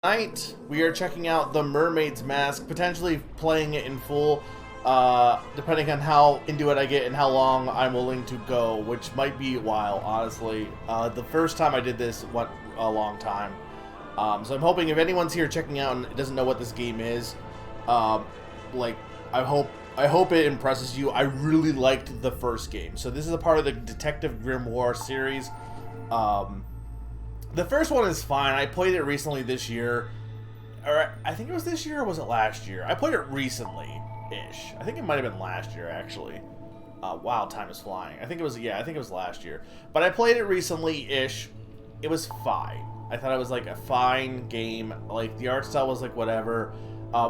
Tonight, we are checking out the Mermaid's Mask, potentially playing it in full, depending on how into it I get and how long I'm willing to go, which might be a while, honestly. The first time I did this went a long time. So I'm hoping if anyone's here checking out and doesn't know what this game is, like, I hope it impresses you. I really liked the first game. So this is a part of the Detective Grimoire series. The first one is fine. I played it recently this year. Or I think it was this year or was it last year? I played it recently-ish. I think it might have been last year, actually. Wow, time is flying. I think it was last year. But I played it recently-ish. It was fine. I thought it was like a fine game. Like, the art style was like whatever.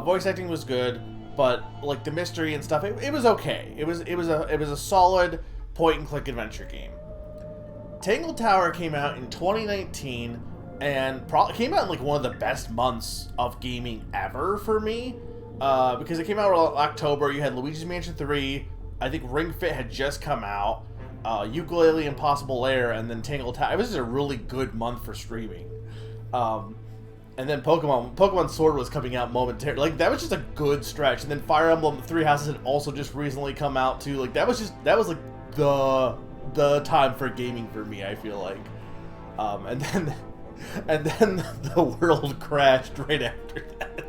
Voice acting was good, but like the mystery and stuff, it was okay. It was a solid point-and-click adventure game. Tangle Tower came out in 2019 and came out in like one of the best months of gaming ever for me, because it came out in October. You had Luigi's Mansion 3, I think Ring Fit had just come out, Ukulele Impossible Lair, and then Tangle Tower. It was just a really good month for streaming. And then Pokemon Sword was coming out momentarily. Like, that was just a good stretch. And then Fire Emblem Three Houses had also just recently come out too. Like, that was like the time for gaming for me, I feel like. And then the world crashed right after that.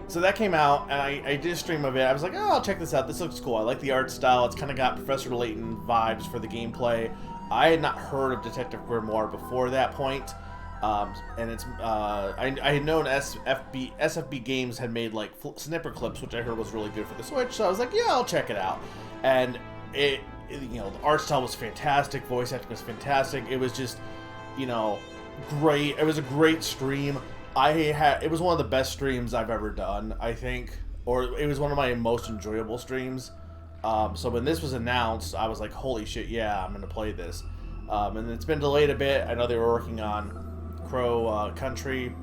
So that came out, and I did a stream of it. I was like, oh, I'll check this out. This looks cool. I like the art style. It's kind of got Professor Layton vibes for the gameplay. I had not heard of Detective Grimoire before that point. And it's I had known SFB Games had made like snipper clips, which I heard was really good for the Switch. So I was like, yeah, I'll check it out. And it the art style was fantastic, voice acting was fantastic. It was just, great. It was a great stream. It was one of the best streams I've ever done, I think, or it was one of my most enjoyable streams. So when this was announced, I was like, holy shit, yeah, I'm gonna play this. And it's been delayed a bit. I know they were working on Crow Country,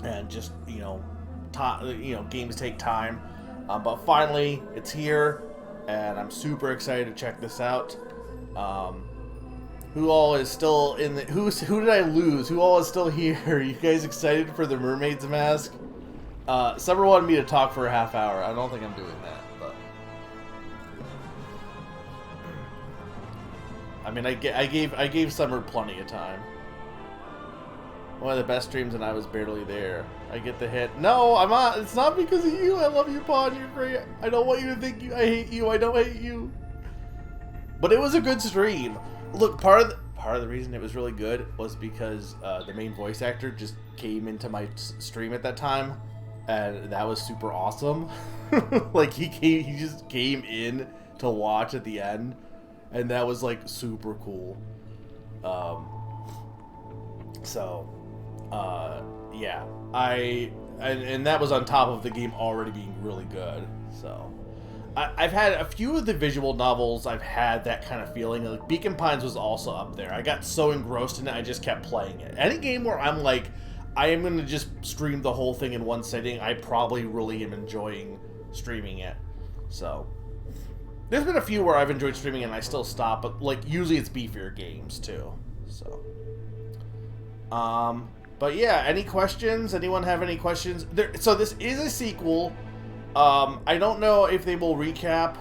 and just games take time, but finally it's here, and I'm super excited to check this out. Who all is still in the who did I lose? Who all is still here? Are you guys excited for the Mermaid's Mask? Summer wanted me to talk for a half hour. I don't think I'm doing that, but I mean, I gave Summer plenty of time. One of the best streams, and I was barely there. I get the hit. No, I'm not. It's not because of you. I love you, Pawn. You're great. I don't want you to think I hate you. I don't hate you. But it was a good stream. Look, part of the reason it was really good was because the main voice actor just came into my stream at that time, and that was super awesome. Like, he just came in to watch at the end, and that was like super cool. Yeah, and that was on top of the game already being really good. So I've had a few of the visual novels. I've had that kind of feeling. Like, Beacon Pines was also up there. I got so engrossed in it, I just kept playing it. Any game where I'm like, I am going to just stream the whole thing in one sitting, I probably really am enjoying streaming it. So there's been a few where I've enjoyed streaming and I still stop, but like usually it's beefier games too. So but yeah, any questions? Anyone have any questions? So this is a sequel. I don't know if they will recap.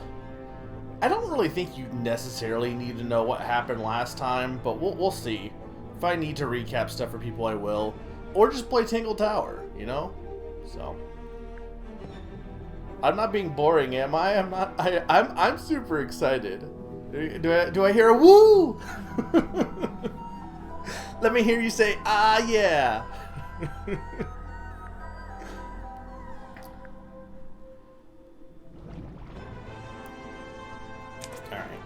I don't really think you necessarily need to know what happened last time, but we'll see. If I need to recap stuff for people, I will. Or just play Tangle Tower, So I'm not being boring, am I? I'm not. I'm super excited. Do I hear a woo? Let me hear you say, ah, yeah. Alright.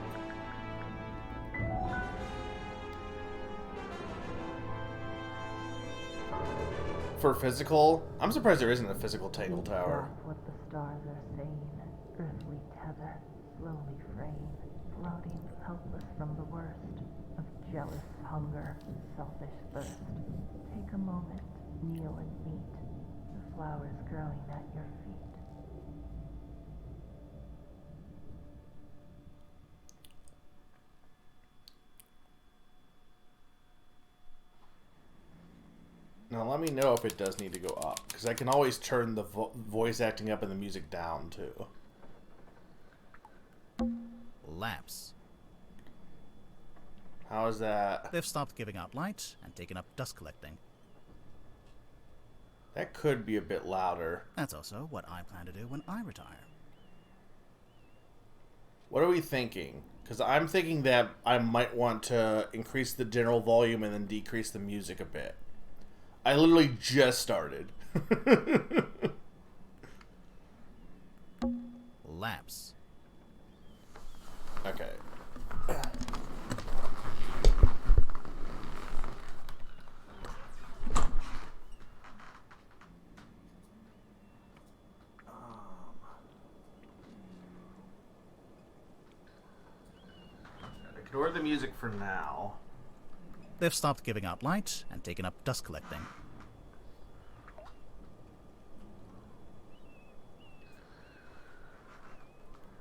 For physical, I'm surprised there isn't a physical Tangle Tower. What the stars are saying, earthly tether, slowly fraying, floating helpless from the worst of jealous hunger, selfish thirst. Take a moment, kneel and meet the flowers growing at your feet. Now let me know if it does need to go up, because I can always turn the voice acting up and the music down too. Lamps. How is that? They've stopped giving out light and taken up dust collecting. That could be a bit louder. That's also what I plan to do when I retire. What are we thinking? Because I'm thinking that I might want to increase the general volume and then decrease the music a bit. I literally just started. Lamps. Okay. Ignore the music for now. They've stopped giving out light and taken up dust collecting.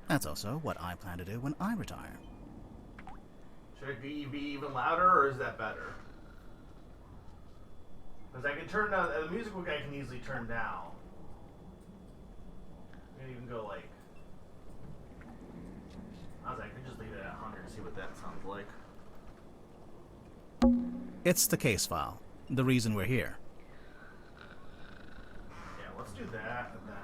That's also what I plan to do when I retire. Should it be even louder, or is that better? Because I can turn down the musical guy can easily turn down. I can even go like. I could just leave it at 100 and see what that sounds like. It's the case file. The reason we're here. Yeah, let's do that and then.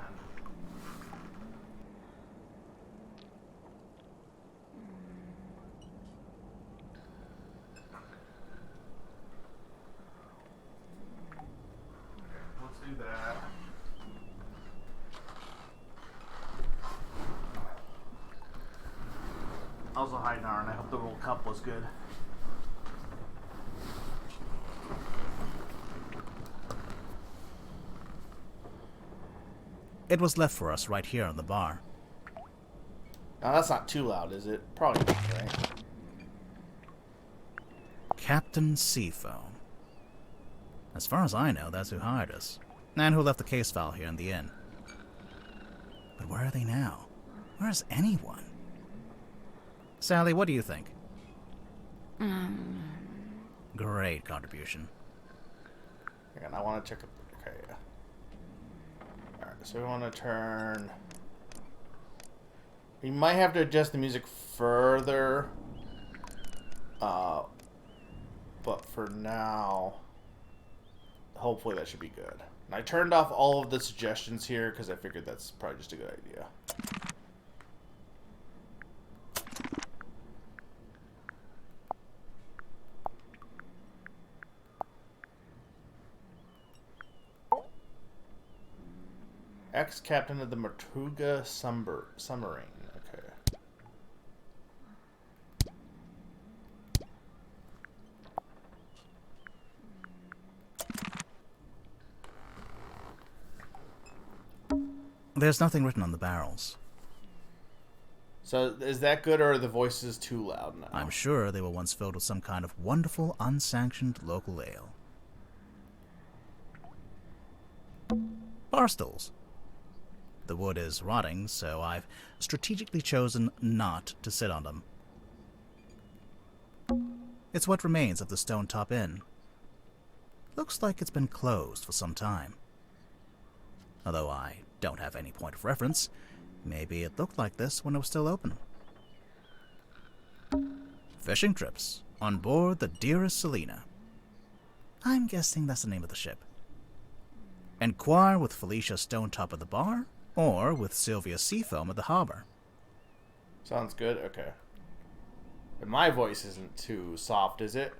Let's do that. Also, hi Narn. I hope the World Cup was good. It was left for us right here on the bar. Now that's not too loud, is it? Probably not, right? Captain Seafoam. As far as I know, that's who hired us, and who left the case file here in the inn. But where are they now? Where is anyone? Sally, what do you think? Great contribution. And I want to check. Okay. Alright, so we want to turn. We might have to adjust the music further. But for now, hopefully that should be good. And I turned off all of the suggestions here because I figured that's probably just a good idea. Ex-captain of the Tortuga submarine. Okay. There's nothing written on the barrels. So is that good, or are the voices too loud now? I'm sure they were once filled with some kind of wonderful, unsanctioned local ale. Bar stools. The wood is rotting, so I've strategically chosen not to sit on them. It's what remains of the Stone Top Inn. Looks like it's been closed for some time. Although I don't have any point of reference, maybe it looked like this when it was still open. Fishing trips on board the Dearest Selena. I'm guessing that's the name of the ship. Enquire with Felicia Stonetop at the bar, or with Sylvia Seafoam at the harbor. Sounds good. Okay. And my voice isn't too soft, is it?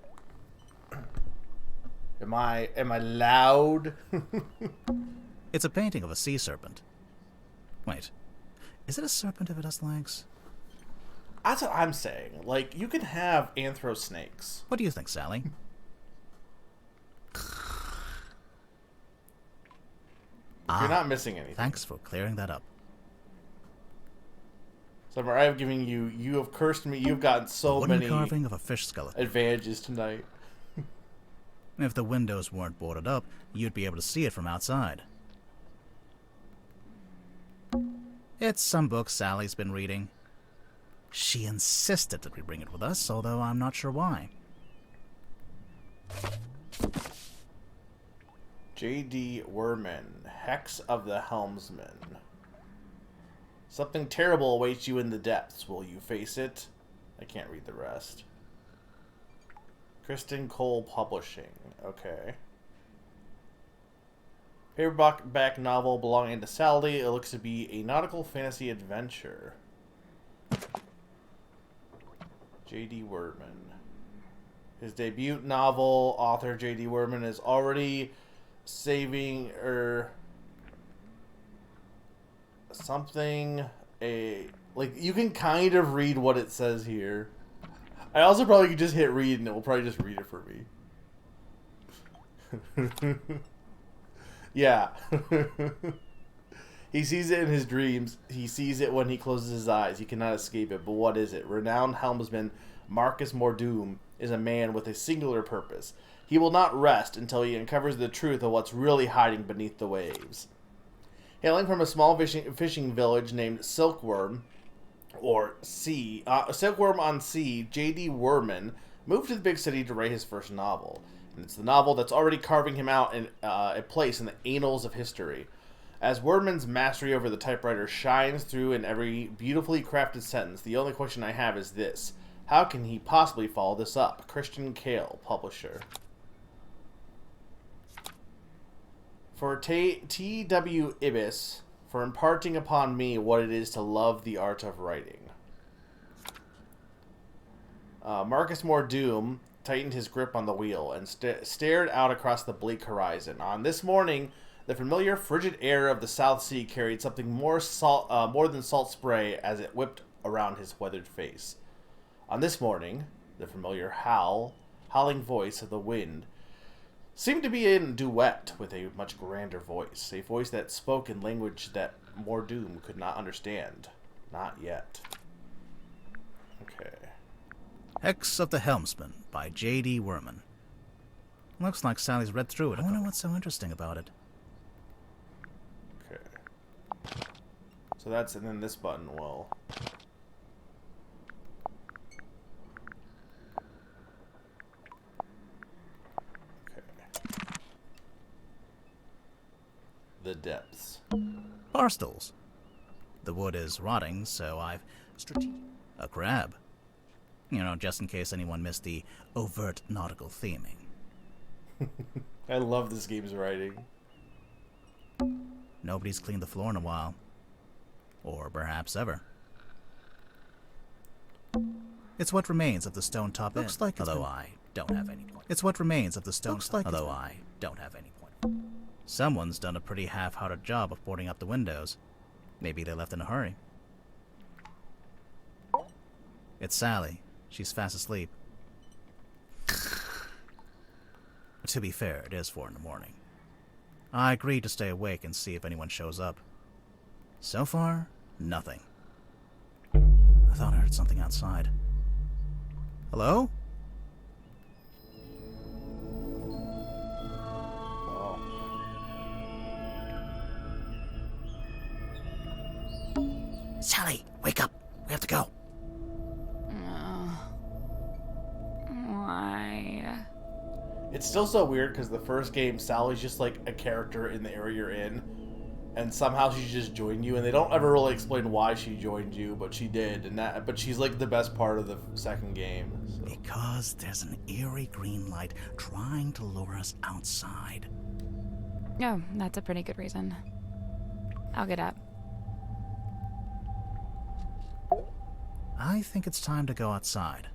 Am I loud? It's a painting of a sea serpent. Wait, is it a serpent if it has legs? That's what I'm saying. Like, you can have anthro snakes. What do you think, Sally? You're not missing anything. Thanks for clearing that up. Summer, I have given you. You have cursed me. You've gotten so Wooden many carving of a fish skeleton. advantages tonight. If the windows weren't boarded up, you'd be able to see it from outside. It's some book Sally's been reading. She insisted that we bring it with us, although I'm not sure why. J.D. Werman, Hex of the Helmsman. Something terrible awaits you in the depths. Will you face it? I can't read the rest. Kristen Cole Publishing. Okay. Paperback novel belonging to Sally. It looks to be a nautical fantasy adventure. J.D. Werman. His debut novel, author J.D. Werman is already saving something. You can kind of read what it says here. I also probably could just hit read and it will probably just read it for me. Yeah. He sees it in his dreams. He sees it when he closes his eyes. He cannot escape it. But what is it? Renowned helmsman Marcus Mordoom is a man with a singular purpose. He will not rest until he uncovers the truth of what's really hiding beneath the waves. Hailing from a small fishing village named Silkworm on Sea, J.D. Werman moved to the big city to write his first novel. And it's the novel that's already carving him out in a place in the annals of history. As Werman's mastery over the typewriter shines through in every beautifully crafted sentence, the only question I have is this. How can he possibly follow this up? Christian Cale, publisher. For T.W. Ibis, for imparting upon me what it is to love the art of writing. Marcus Mordoom tightened his grip on the wheel and stared out across the bleak horizon. On this morning, the familiar frigid air of the South Sea carried something more than salt spray as it whipped around his weathered face. On this morning, the familiar howling voice of the wind seemed to be in duet with a much grander voice, a voice that spoke in language that Mordoom could not understand. Not yet. Okay. Hex of the Helmsman by J.D. Werman. Looks like Sally's read through it. I wonder what's so interesting about it. Okay. So that's, and then this button will... The depths. Barstools. The wood is rotting, so I've a crab. You know, just in case anyone missed the overt nautical theming. I love this game's writing. Nobody's cleaned the floor in a while. Or perhaps ever. It's what remains of the stone top inn. Looks like although I don't have any point. It's what remains of the stone top although I don't have any point. Someone's done a pretty half-hearted job of boarding up the windows. Maybe they left in a hurry. It's Sally. She's fast asleep. To be fair, it is 4 in the morning. I agreed to stay awake and see if anyone shows up. So far, nothing. I thought I heard something outside. Hello? Sally, wake up. We have to go. Why? It's still so weird because the first game, Sally's just like a character in the area you're in, and somehow she just joined you, and they don't ever really explain why she joined you, but she did, but she's like the best part of the second game. So. Because there's an eerie green light trying to lure us outside. Oh, that's a pretty good reason. I'll get up. I think it's time to go outside.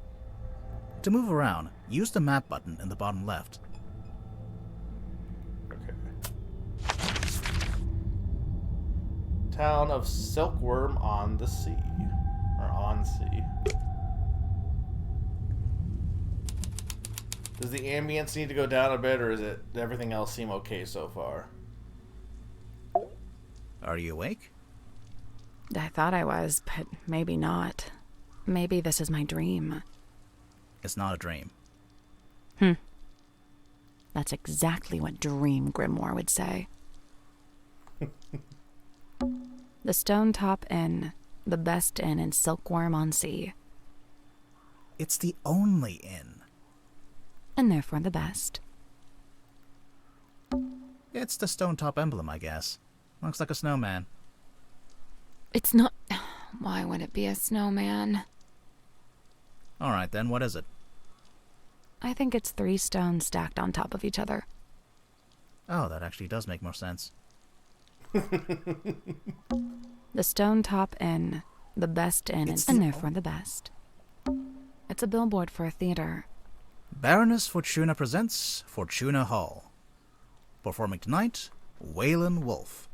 To move around, use the map button in the bottom left. Okay. Town of Silkworm on the Sea. Or on sea. Does the ambience need to go down a bit, or is it everything else seem okay so far? Are you awake? I thought I was, but maybe not. Maybe this is my dream. It's not a dream. That's exactly what Dream Grimoire would say. The Stone Top Inn, the best inn in Silkworm on Sea. It's the only inn. And therefore the best. It's the stone top emblem, I guess. Looks like a snowman. It's not. Why would it be a snowman? Alright then, what is it? I think it's 3 stones stacked on top of each other. Oh, that actually does make more sense. The Stone Top Inn. The best inn, and therefore the best. It's a billboard for a theater. Baroness Fortuna presents Fortuna Hall. Performing tonight, Waylon Wolf.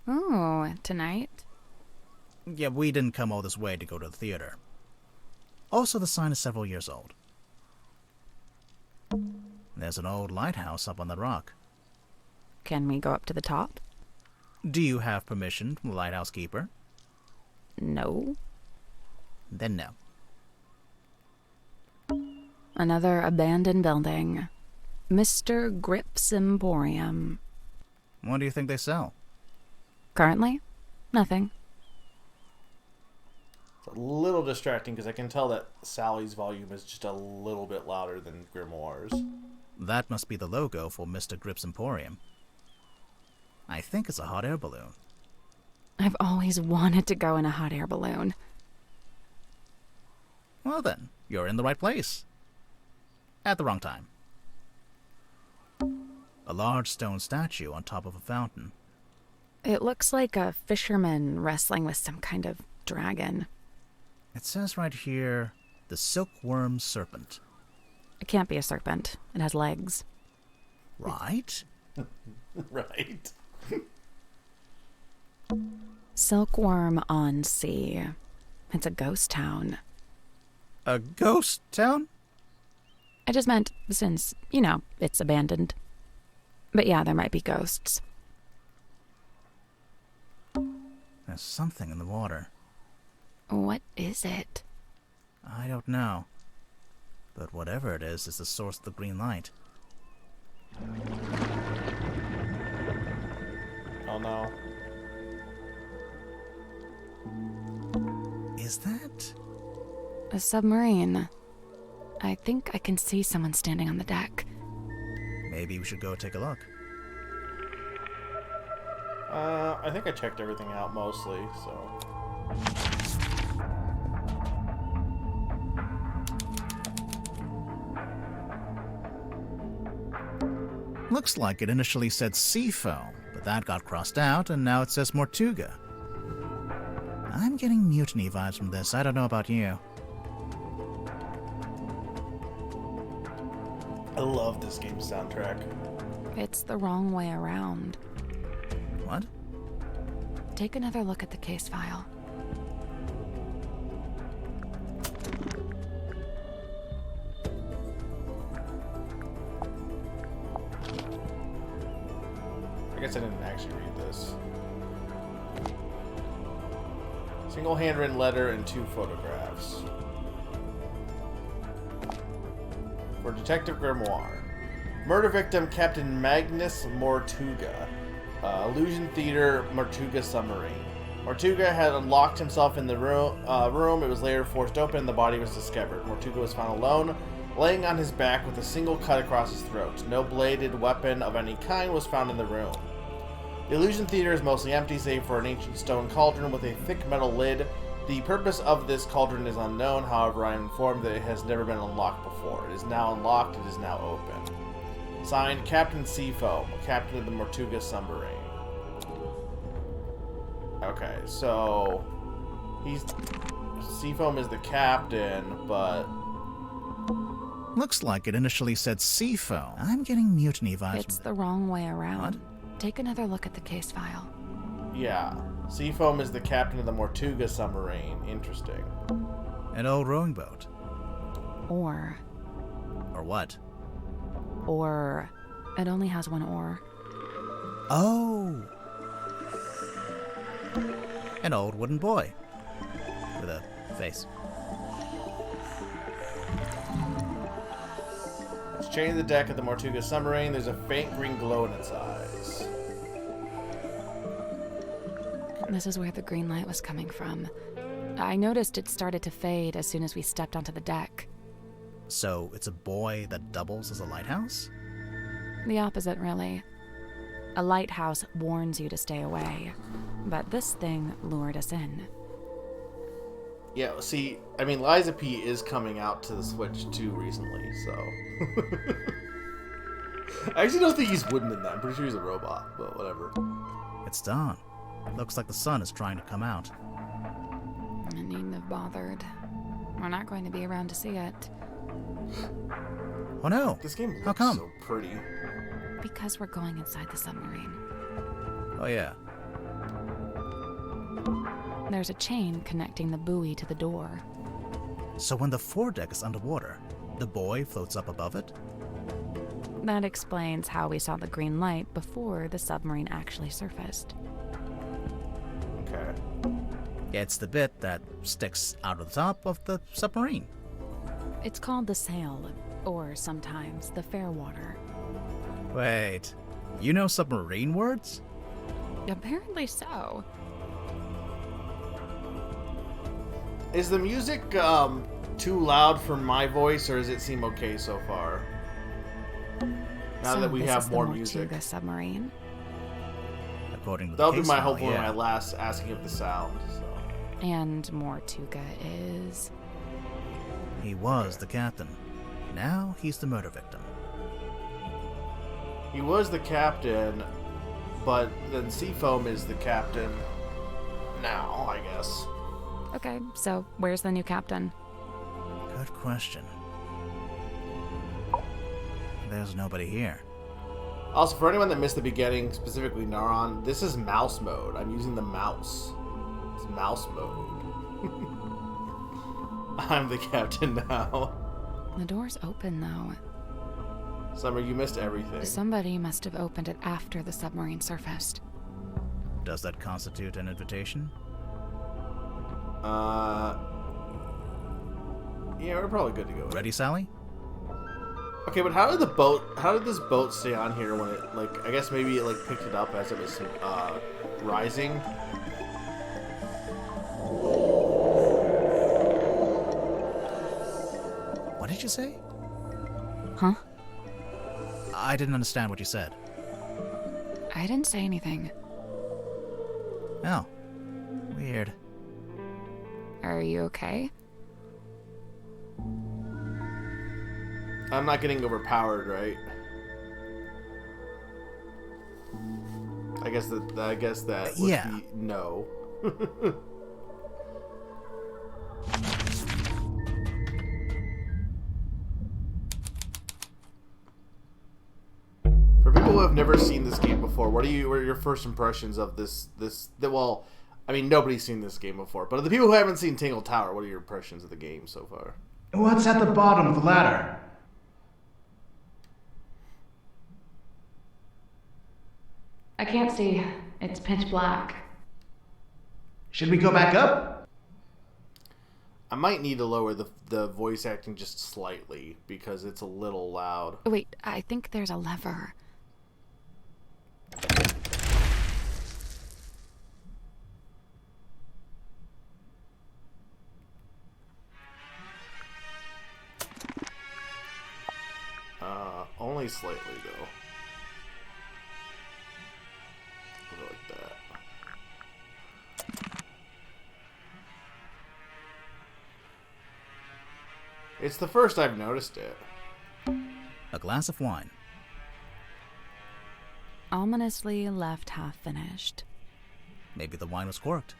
Ooh, tonight? Yeah, we didn't come all this way to go to the theater. Also, the sign is several years old. There's an old lighthouse up on the rock. Can we go up to the top? Do you have permission from the lighthouse keeper? No. Then no. Another abandoned building. Mr. Grip's Emporium. What do you think they sell? Currently? Nothing. It's a little distracting because I can tell that Sally's volume is just a little bit louder than Grimoire's. That must be the logo for Mr. Grip's Emporium. I think it's a hot air balloon. I've always wanted to go in a hot air balloon. Well then, you're in the right place. At the wrong time. A large stone statue on top of a fountain. It looks like a fisherman wrestling with some kind of dragon. It says right here, the silkworm serpent. It can't be a serpent. It has legs. Right? Right. Silkworm on Sea. It's a ghost town. A ghost town? I just meant since, it's abandoned. But yeah, there might be ghosts. There's something in the water. What is it? I don't know. But whatever it is the source of the green light. Oh no. Is that? A submarine. I think I can see someone standing on the deck. Maybe we should go take a look. I think I checked everything out mostly, so... Looks like it initially said Seafoam, but that got crossed out, and now it says Mortuga. I'm getting mutiny vibes from this. I don't know about you. I love this game's soundtrack. It's the wrong way around. What? Take another look at the case file. I guess I didn't actually read this. Single handwritten letter and 2 photographs. For Detective Grimoire. Murder victim Captain Magnus Mortuga. Illusion Theater Mortuga submarine. Mortuga had locked himself in the room. It was later forced open. The body was discovered. Mortuga was found alone, laying on his back with a single cut across his throat. No bladed weapon of any kind was found in the room. The Illusion Theater is mostly empty, save for an ancient stone cauldron with a thick metal lid. The purpose of this cauldron is unknown, however I am informed that it has never been unlocked before. It is now unlocked, it is now open. Signed, Captain Seafoam, Captain of the Mortuga submarine. Okay, so... Seafoam is the captain, but... Looks like it initially said Seafoam. I'm getting mutiny vibes. It's the wrong way around. What? Take another look at the case file. Yeah. Seafoam is the captain of the Mortuga submarine. Interesting. An old rowing boat. Or what? Or it only has 1 oar. Oh! An old wooden boy. With a face. It's chained to the deck of the Mortuga submarine. There's a faint green glow in its eyes. This is where the green light was coming from. I noticed it started to fade as soon as we stepped onto the deck. So it's a boy that doubles as a lighthouse? The opposite, really. A lighthouse warns you to stay away, but this thing lured us in. Yeah, see, I mean, Liza P is coming out to the Switch too recently, so... I actually don't think he's wooden in that. I'm pretty sure he's a robot, but whatever. It's dawn. Looks like the sun is trying to come out. I needn't have bothered. We're not going to be around to see it. Oh no! This game looks How come? so pretty. Because we're going inside the submarine. Oh yeah. There's a chain connecting the buoy to the door. So when the foredeck is underwater, the boy floats up above it? That explains how we saw the green light before the submarine actually surfaced. Okay. It's the bit that sticks out of the top of the submarine. It's called the sail, or sometimes the fairwater. Wait, you know submarine words? Apparently so. Is the music too loud for my voice, or does it seem okay so far? Now that we this have is more the music. Mortuga submarine. According to the That'll be case my file, hope when yeah. my last asking of the sound. So. And Mortuga is... He was the captain. Now he's the murder victim. He was the captain, but then Seafoam is the captain now, I guess. Okay, so where's the new captain? Good question. There's nobody here. Also, for anyone that missed the beginning, specifically Naron, this is mouse mode. I'm using the mouse. It's mouse mode. I'm the captain now. The door's open, though. Summer, you missed everything. Somebody must have opened it after the submarine surfaced. Does that constitute an invitation? Yeah, we're probably good to go. Ready, Sally? Okay, but how did this boat stay on here when it, like, I guess maybe it, like, picked it up as it was, rising? What did you say? Huh? I didn't understand what you said. I didn't say anything. Oh. Weird. Are you okay? I'm not getting overpowered, right? I guess that would Yeah. be no. For people who have never seen this game before, what are your first impressions of this? Well, I mean, nobody's seen this game before, but of the people who haven't seen Tingle Tower, what are your impressions of the game so far? What's at the bottom of the ladder? I can't see. It's pitch black. Should we go back up? I might need to lower the voice acting just slightly because it's a little loud. Wait, I think there's a lever. Only slightly though. Put it like that. It's the first I've noticed it. A glass of wine. Ominously left half finished. Maybe the wine was corked.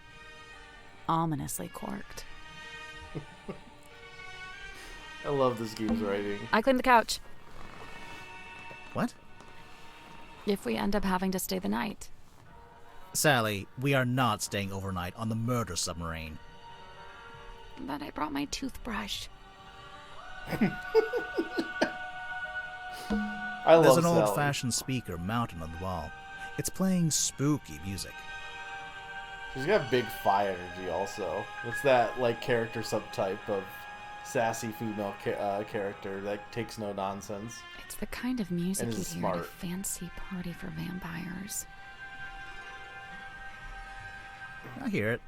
Ominously corked. I love this game's writing. I cleaned the couch. What? If we end up having to stay the night. Sally, we are not staying overnight on the murder submarine. But I brought my toothbrush. I love There's an Sally. old-fashioned speaker mounted on the wall. It's playing spooky music. She's got big fire energy also. It's that like character subtype of sassy female character that takes no nonsense. It's the kind of music And you'd is hear at a smart. fancy party for vampires. I hear it.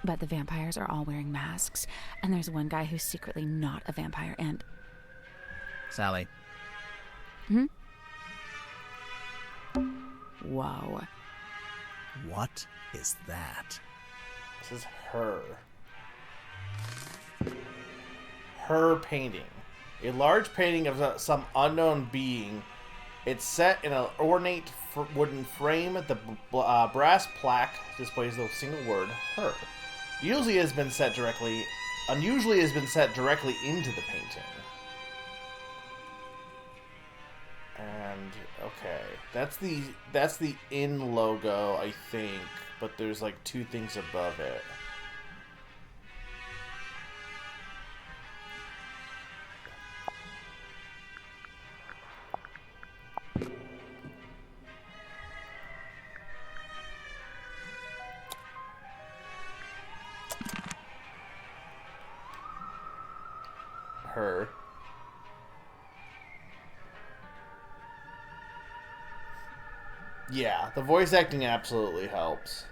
But the vampires are all wearing masks, and there's one guy who's secretly not a vampire, and... Sally. Hmm? Whoa. What is that? This is her. Her painting. A large painting of some unknown being. It's set in an ornate wooden frame. The brass plaque displays the single word, her. Unusually has been set directly into the painting. And okay, that's the in logo, I think, but there's like two things above it. Her. Yeah, the voice acting absolutely helps.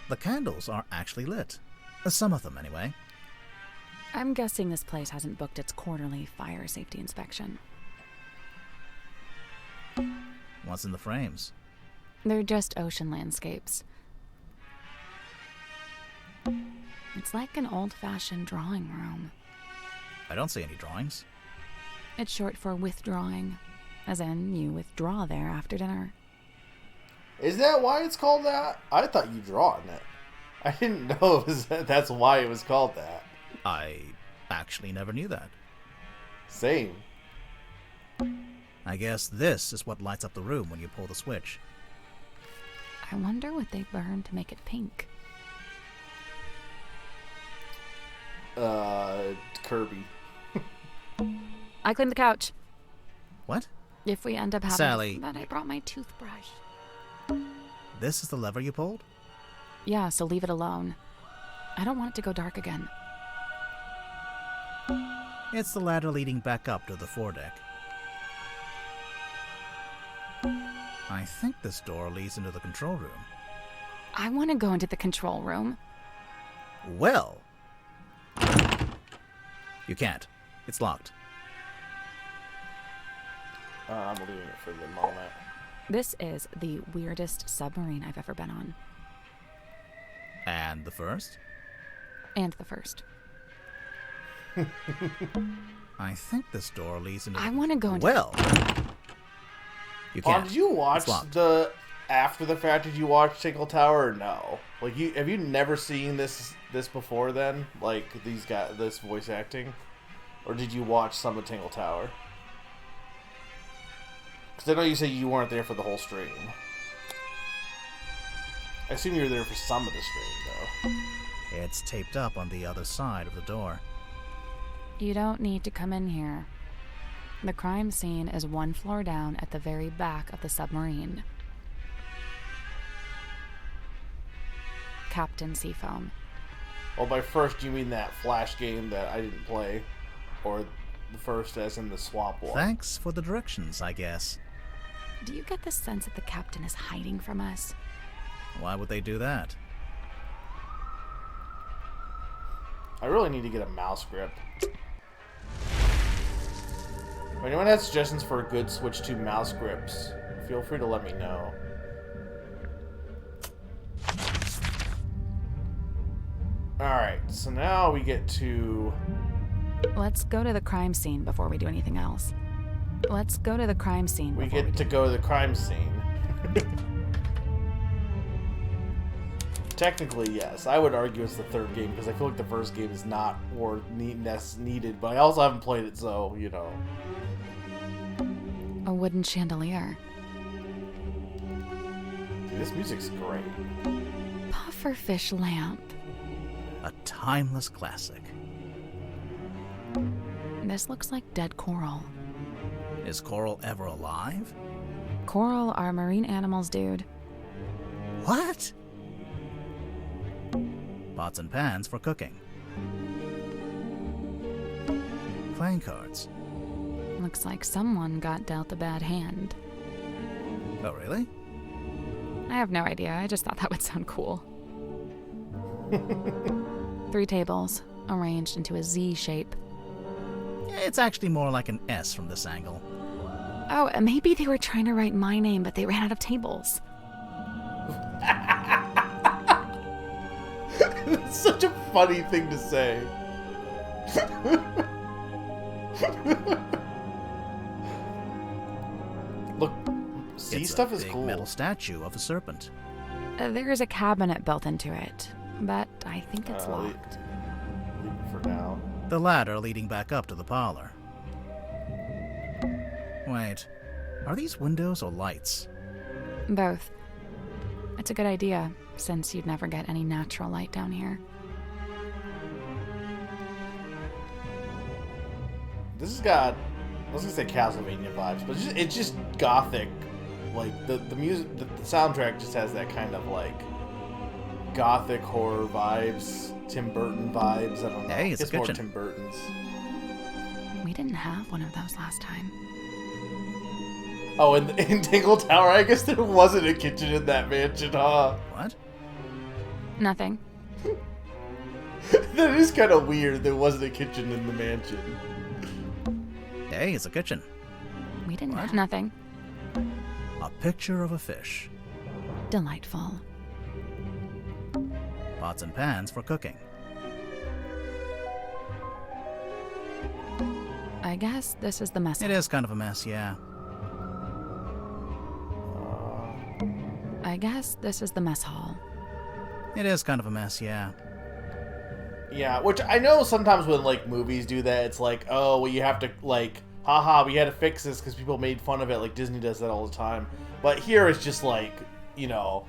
The candles are actually lit. Some of them, anyway. I'm guessing this place hasn't booked its quarterly fire safety inspection. What's in the frames? They're just ocean landscapes. It's like an old-fashioned drawing room. I don't see any drawings. It's short for withdrawing, as in you withdraw there after dinner. Is that why it's called that? I thought you draw in it. I didn't know that's why it was called that. I actually never knew that. Same. I guess this is what lights up the room when you pull the switch. I wonder what they burned to make it pink. Kirby. I cleaned the couch. What? If we end up having... Sally. But I brought my toothbrush. This is the lever you pulled? Yeah, so leave it alone. I don't want it to go dark again. It's the ladder leading back up to the foredeck. I think this door leads into the control room. I want to go into the control room. Well... You can't. It's locked. I'm leaving it for the moment. This is the weirdest submarine I've ever been on. And the first? And the first. I think this door leads into... I want to go into... Well... You Paul, can't. did you watch It's locked. the... After the fact, did you watch Tinkle Tower or no? Like, have you never seen this before then? Like, this voice acting? Or did you watch some of Tinkle Tower? Because I know you say you weren't there for the whole stream. I assume you were there for some of the stream, though. It's taped up on the other side of the door. You don't need to come in here. The crime scene is one floor down at the very back of the submarine. Captain Seafoam. Well, by first, you mean that Flash game that I didn't play? Or the first as in the swap one? Thanks for the directions, I guess. Do you get the sense that the captain is hiding from us? Why would they do that? I really need to get a mouse grip. If anyone has suggestions for a good Switch 2 mouse grips, feel free to let me know. Alright, so now we get to... Let's go to the crime scene before we do anything else. Let's go to the crime scene We before get to go to the crime scene. Technically, yes. I would argue it's the third game because I feel like the first game is not or needed, but I also haven't played it, so, you know. A wooden chandelier. Dude, this music's great. Pufferfish lamp. A timeless classic. This looks like dead coral. Is coral ever alive? Coral are marine animals, dude. What? Pots and pans for cooking. Playing cards. Looks like someone got dealt a bad hand. Oh, really? I have no idea. I just thought that would sound cool. 3 tables, arranged into a Z shape. It's actually more like an S from this angle. Oh, maybe they were trying to write my name, but they ran out of tables. It's such a funny thing to say. Look, sea It's stuff a is big cool. metal statue of a serpent. There's a cabinet built into it, but I think it's leave locked. it for now. The ladder leading back up to the parlor. Wait, are these windows or lights? Both. It's a good idea, since you'd never get any natural light down here. This has got, I was gonna say Castlevania vibes, but it's just gothic. Like the music, the soundtrack just has that kind of like gothic horror vibes, Tim Burton vibes. I don't know. Hey, it's a more kitchen. Tim Burton's. We didn't have one of those last time. Oh, in Tingle Tower, I guess there wasn't a kitchen in that mansion, huh? What? Nothing. That is kind of weird. There wasn't a kitchen in the mansion. Hey, it's a kitchen. We didn't What? have nothing. A picture of a fish. Delightful. Pots and pans for cooking. I guess this is the mess. It is kind of a mess, yeah. I guess this is the mess hall. It is kind of a mess, yeah. Yeah, which I know sometimes when like movies do that, it's like, oh, well, you have to like, haha, we had to fix this because people made fun of it. Like Disney does that all the time. But here it's just like, you know,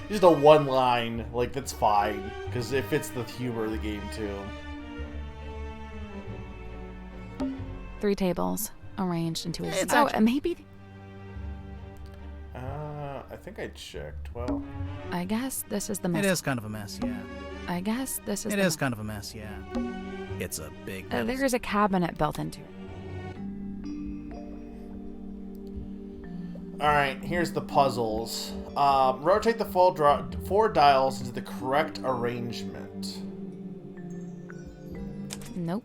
just a one line. Like that's fine because it fits the humor of the game too. 3 tables, arranged into a... It's Oh, actually- and maybe... I think I checked. Well, I guess this is the mess. It is kind of a mess, yeah. I guess this is It the is kind of a mess, yeah. It's a big metal There's a cabinet built into it. all right. Here's the puzzles. Rotate the 4 dials into the correct arrangement. Nope.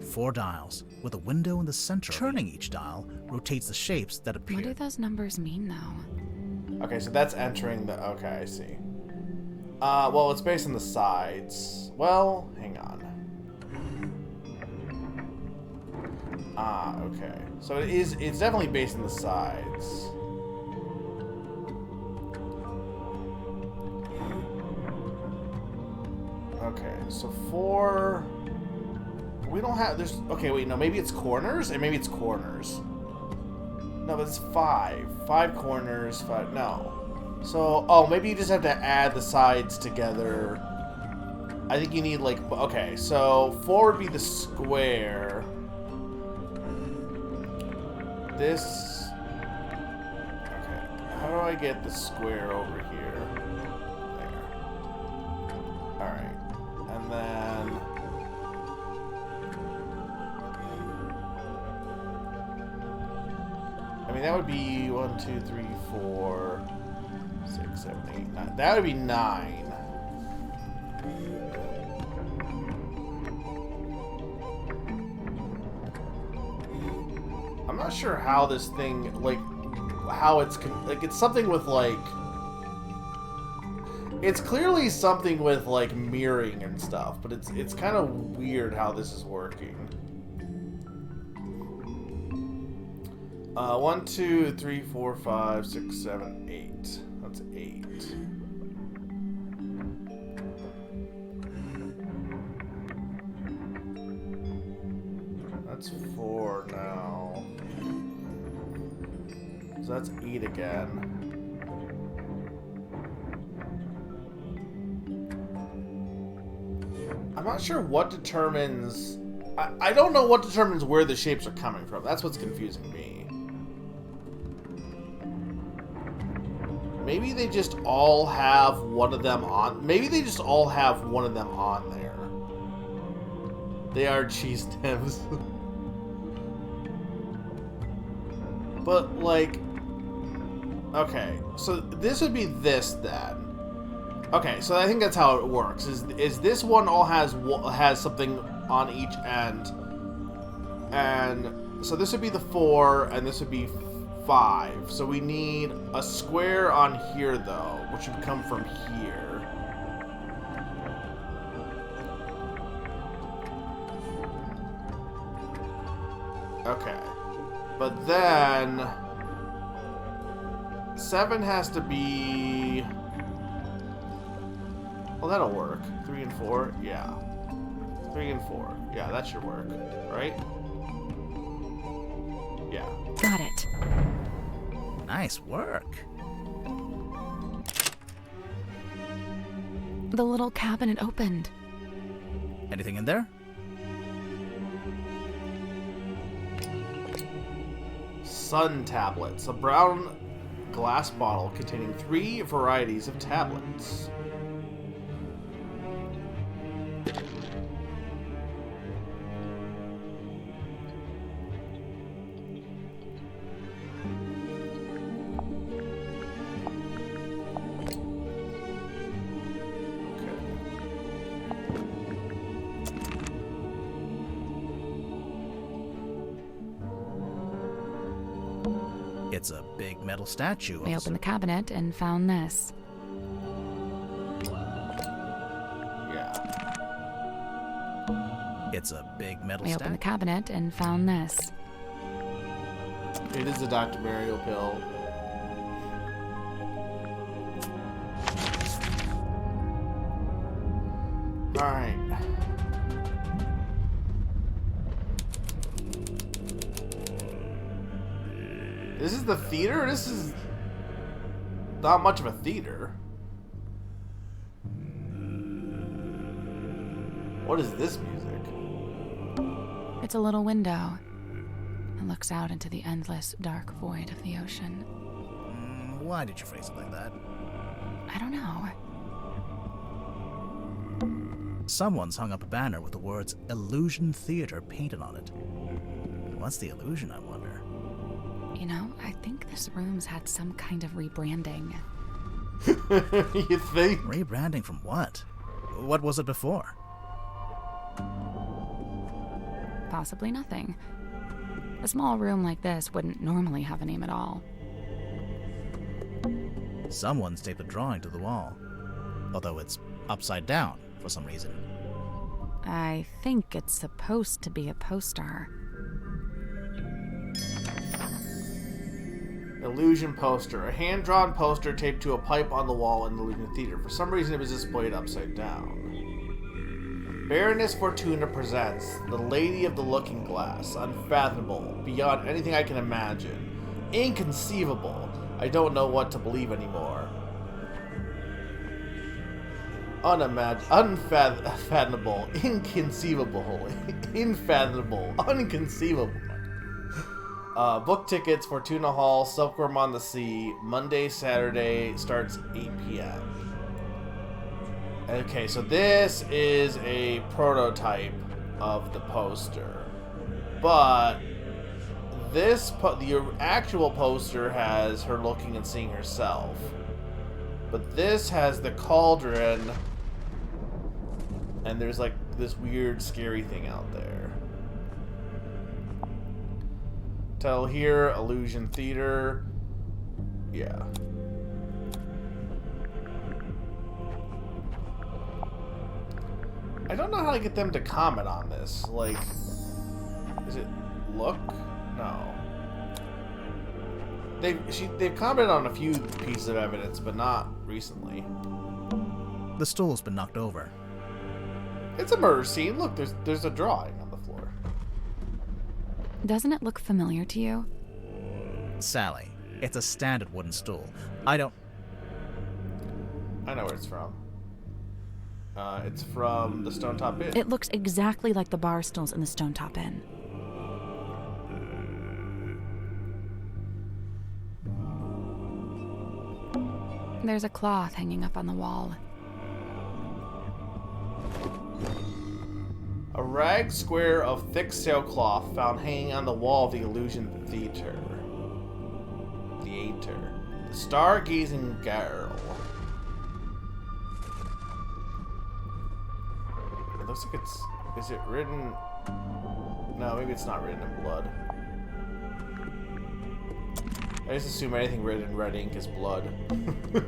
4 dials, with a window in the center. Turning each dial rotates the shapes that What do appear. those numbers mean, though? Okay, so that's entering the... Okay, I see. Well, it's based on the sides. Well, hang on. Okay. So it's definitely based on the sides. Okay, so 4... We don't have... There's... Okay, wait, no, maybe it's corners? And maybe it's corners. No, but it's 5. 5 corners, 5... No. So, oh, maybe you just have to add the sides together. I think you need, like... Okay, so 4 would be the square. This... Okay. How do I get the square over here? There. Alright. And then... I mean, that would be 1, 2, 3, 4, 6, 7, 8, 9. That would be 9. I'm not sure how this thing, like, how it's, like, it's something with, like, it's clearly something with, like, mirroring and stuff, but it's kind of weird how this is working. 1, 2, 3, 4, 5, 6, 7, 8. That's 8. That's 4 now. So that's 8 again. I'm not sure what determines... I don't know what determines where the shapes are coming from. That's what's confusing me. Maybe they just all have one of them on... Maybe they just all have one of them on there. They are cheese stems. But, like... Okay, so this would be this, then. Okay, so I think that's how it works. Is this one all has something on each end, and so this would be the 4, and this would be 5. So we need a square on here though, which would come from here. Okay, but then 7 has to be. Well, that'll work. 3 and 4, yeah. 3 and 4, yeah, that should work, right? Yeah. Got it. Nice work. The little cabinet opened. Anything in there? Sun tablets, a brown glass bottle containing 3 varieties of tablets. It's a big metal statue. We opened the cabinet and found this. Yeah. It's a big metal We opened the statue. cabinet and found this. It is a Dr. Mario pill. Alright. This is the theater? This is not much of a theater. What is this music? It's a little window. It looks out into the endless, dark void of the ocean. Why did you phrase it like that? I don't know. Someone's hung up a banner with the words Illusion Theater painted on it. What's the illusion, I wonder? You know, I think this room's had some kind of rebranding. You think? Rebranding from what? What was it before? Possibly nothing. A small room like this wouldn't normally have a name at all. Someone's taped a drawing to the wall. Although it's upside down for some reason. I think it's supposed to be a poster. Illusion poster. A hand-drawn poster taped to a pipe on the wall in the Illusion Theater. For some reason, it was displayed upside down. Baroness Fortuna presents The Lady of the Looking Glass. Unfathomable. Beyond anything I can imagine. Inconceivable. I don't know what to believe anymore. Unfathomable. Inconceivable. Unfathomable. Unconceivable. Book tickets, Fortuna Hall, Silkworm on the Sea, Monday, Saturday, starts 8 p.m. Okay, so this is a prototype of the poster. But the actual poster has her looking and seeing herself. But this has the cauldron, and there's like this weird, scary thing out there. Tell here, Illusion Theater. Yeah. I don't know how to get them to comment on this. Like, is it look? No. They've commented on a few pieces of evidence, but not recently. The stool's been knocked over. It's a murder scene. Look, there's a drawing on the floor. Doesn't it look familiar to you? Sally, it's a standard wooden stool. I know where it's from. It's from the Stone Top Inn. It looks exactly like the bar stools in the Stone Top Inn. There's a cloth hanging up on the wall. A rag square of thick sailcloth found hanging on the wall of the Illusion Theater. The stargazing girl. looks like it's... Is it written... No, maybe it's not written in blood. I just assume anything written in red ink is blood.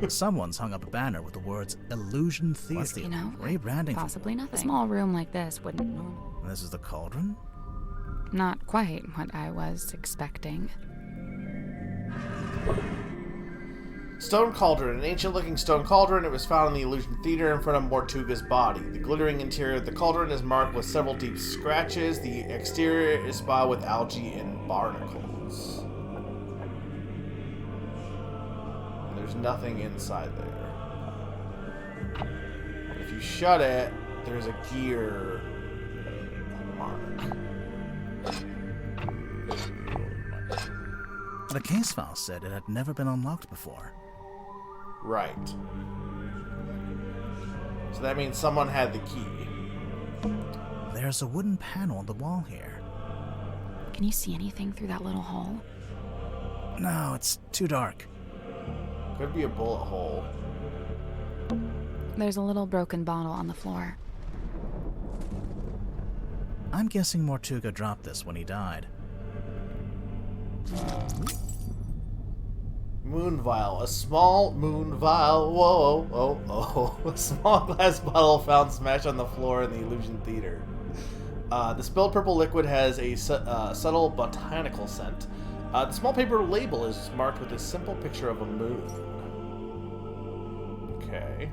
Someone's hung up a banner with the words Illusion Theater. You know, rebranding. possibly nothing. A small room like this wouldn't normal. This is the cauldron? Not quite what I was expecting. Stone Cauldron. An ancient-looking stone cauldron. It was found in the Illusion Theater in front of Mortuga's body. The glittering interior of the cauldron is marked with several deep scratches. The exterior is spotted with algae and barnacles. And there's nothing inside there. If you shut it, there's a gear mark. The case file said it had never been unlocked before. Right. So that means someone had the key. There's a wooden panel on the wall here. Can you see anything through that little hole? No, it's too dark. Could be a bullet hole. There's a little broken bottle on the floor. I'm guessing Mortuga dropped this when he died. Moon vial. A small moon vial. Whoa, oh, oh. A small glass bottle found smashed on the floor in the Illusion Theater. The spilled purple liquid has a subtle botanical scent. The small paper label is marked with a simple picture of a moon. Okay.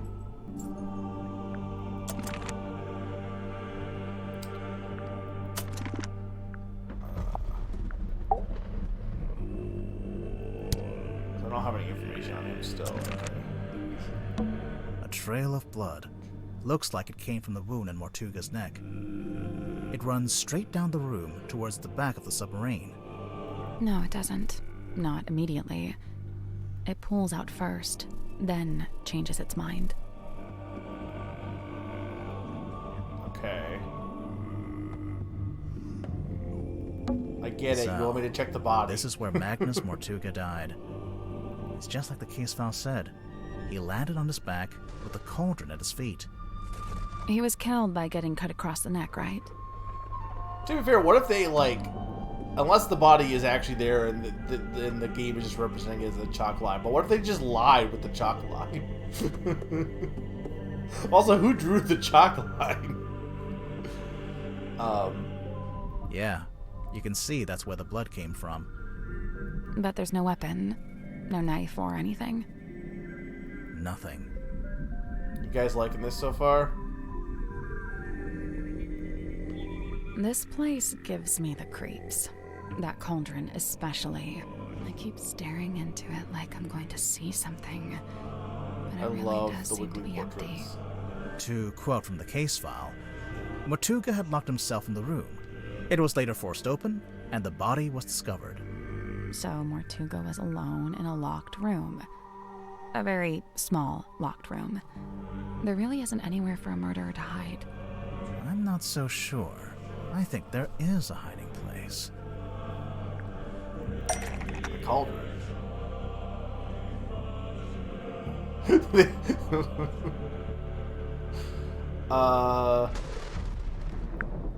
I don't have any information on him still. Okay. A trail of blood. Looks like it came from the wound in Mortuga's neck. It runs straight down the room towards the back of the submarine. No, it doesn't. Not immediately. It pulls out first, then changes its mind. Okay. I get it. So, You want me to check the body. This is where Magnus Mortuga died. It's just like the case file said. He landed on his back with the cauldron at his feet. He was killed by getting cut across the neck, right? To be fair, what if they, like... Unless the body is actually there and the game is just representing it as a chalk line. But what if they just lied with the chalk line? Also, who drew the chalk line? Yeah, you can see that's where the blood came from. But there's no weapon, no knife or anything. Nothing. You guys liking this so far? This place gives me the creeps. That cauldron especially. I keep staring into it like I'm going to see something. But I it really love does the seem to wiggly be empty. portraits. To quote from the case file, Mortuga had locked himself in the room. It was later forced open, and the body was discovered. So Mortuga was alone in a locked room. A very small locked room. There really isn't anywhere for a murderer to hide. I'm not so sure. I think there is a hiding place. The cauldron.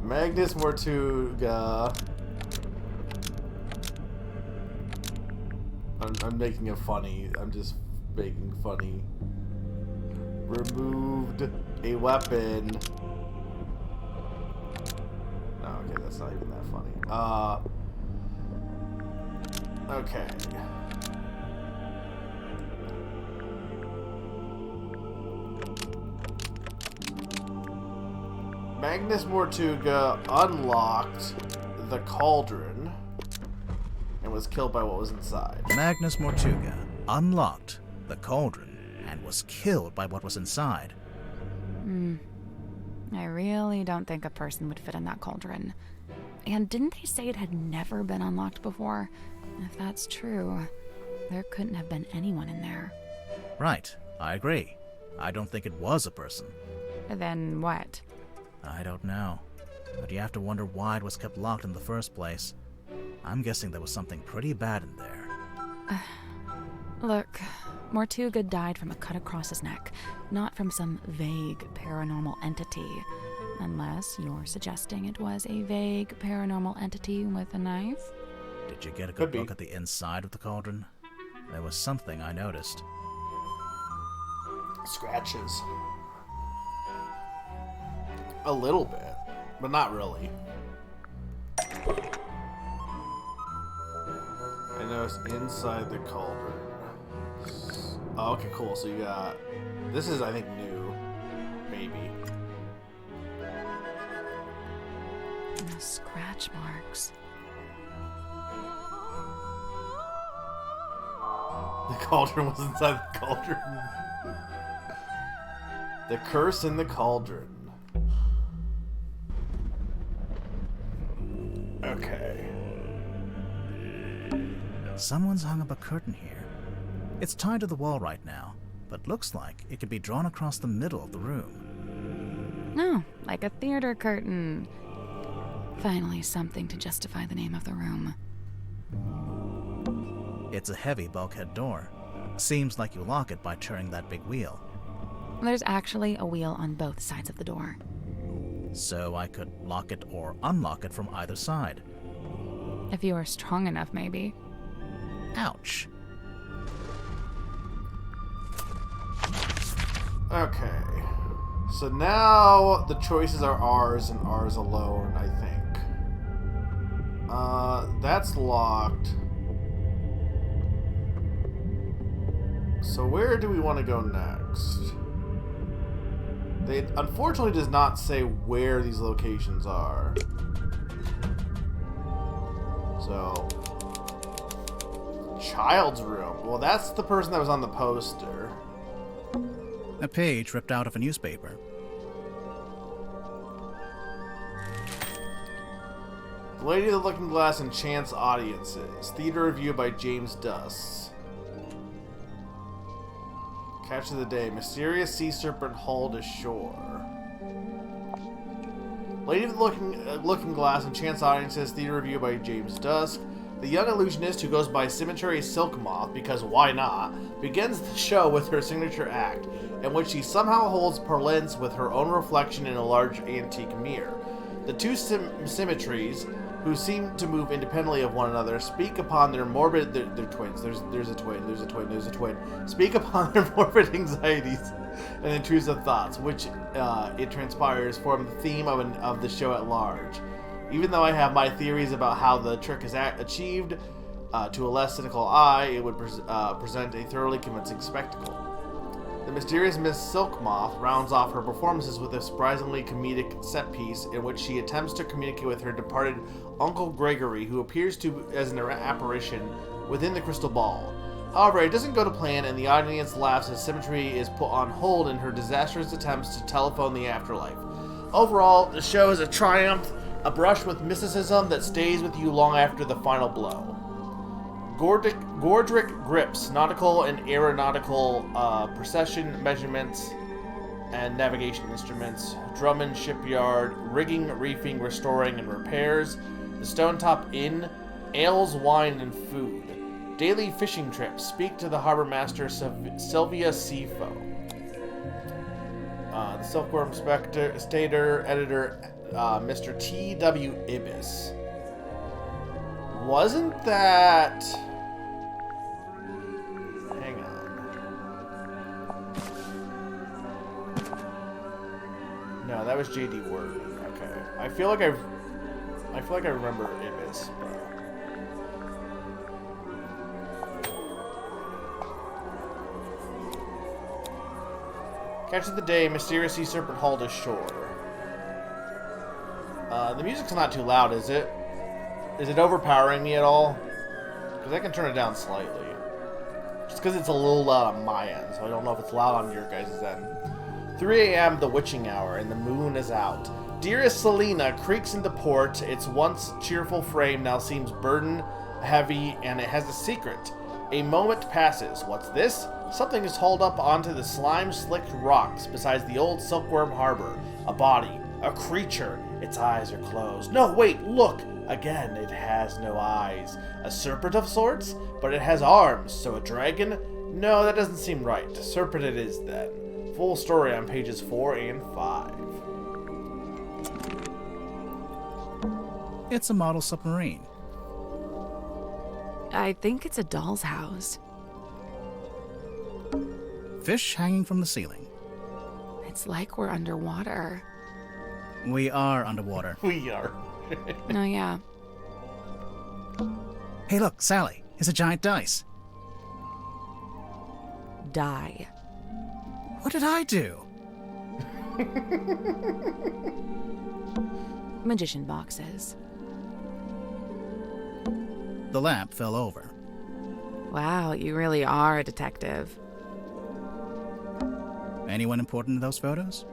Magnus Mortuga. I'm making it funny. I'm just making funny. Removed a weapon. No, okay, that's not even that funny. Okay. Magnus Mortuga unlocked the cauldron and was killed by what was inside. Magnus Mortuga unlocked the cauldron and was killed by what was inside. I really don't think a person would fit in that cauldron. And didn't they say it had never been unlocked before? If that's true, there couldn't have been anyone in there. Right, I agree. I don't think it was a person. Then what? I don't know. But you have to wonder why it was kept locked in the first place. I'm guessing there was something pretty bad in there. Look, Mortuga died from a cut across his neck, not from some vague paranormal entity. Unless you're suggesting it was a vague paranormal entity with a knife? Did you get a Could good be. look at the inside of the cauldron? There was something I noticed. Scratches. A little bit, but not really. I noticed inside the cauldron. Oh, okay, cool. So you got... This is, I think, new. Maybe. And the scratch marks. The cauldron was inside the cauldron. The curse in the cauldron. Okay. Someone's hung up a curtain here. It's tied to the wall right now, but looks like it could be drawn across the middle of the room. Oh, like a theater curtain. Finally, something to justify the name of the room. It's a heavy bulkhead door. Seems like you lock it by turning that big wheel. There's actually a wheel on both sides of the door. So I could lock it or unlock it from either side. If you were strong enough, maybe. Ouch. Okay. So now the choices are ours and ours alone, I think. That's locked. So where do we want to go next? They unfortunately does not say where these locations are. So, child's room. Well, that's the person that was on the poster. A page ripped out of a newspaper. The Lady of the Looking Glass enchants audiences. Theater review by James Duss. Catch of the day. Mysterious sea serpent hauled ashore. Lady of the Looking Glass enchants audiences. Theater review by James Dusk. The young illusionist who goes by Cemetery Silk Moth, because why not, begins the show with her signature act, in which she somehow holds parlance with her own reflection in a large antique mirror. The two symmetries, who seem to move independently of one another, speak upon their morbid... They're twins. There's a twin. There's a twin. There's a twin. Speak upon their morbid anxieties and intrusive thoughts, which, it transpires, form the theme of the show at large. Even though I have my theories about how the trick is achieved, to a less cynical eye, it would present a thoroughly convincing spectacle. The mysterious Miss Silk Moth rounds off her performances with a surprisingly comedic set piece in which she attempts to communicate with her departed Uncle Gregory, who appears as an apparition within the crystal ball. However, it doesn't go to plan, and the audience laughs as Symmetry is put on hold in her disastrous attempts to telephone the afterlife. Overall, the show is a triumph, a brush with mysticism that stays with you long after the final blow. Gordrick grips, nautical and aeronautical precession measurements and navigation instruments, Drummond shipyard, rigging, reefing, restoring, and repairs, the Stonetop Inn, ales, wine, and food. Daily fishing trips, speak to the harbor master Sylvia Seafoe. The Silkworm Stater editor, Mr. T.W. Ibis. Wasn't that... Hang on. No, that was J.D. Word. Okay. I feel like I remember Ibis, but... Catch of the day, mysterious sea serpent hauled ashore. The music's not too loud, is it? Is it overpowering me at all? Because I can turn it down slightly. Just because it's a little loud on my end, so I don't know if it's loud on your guys' end. 3 a.m., the witching hour, and the moon is out. Dearest Selena creaks into port. Its once cheerful frame now seems burdened, heavy, and it has a secret. A moment passes. What's this? Something is hauled up onto the slime-slicked rocks beside the old Silkworm Harbor. A body. A creature. Its eyes are closed. No, wait, look! Again, it has no eyes. A serpent of sorts? But it has arms, so a dragon? No, that doesn't seem right. Serpent it is, then. Full story on pages 4 and 5. It's a model submarine. I think it's a doll's house. Fish hanging from the ceiling. It's like we're underwater. We are underwater. We are. Oh, yeah. Hey, look, Sally. It's a giant dice. Die. What did I do? Magician boxes. The lamp fell over. Wow, you really are a detective. Anyone important in those photos?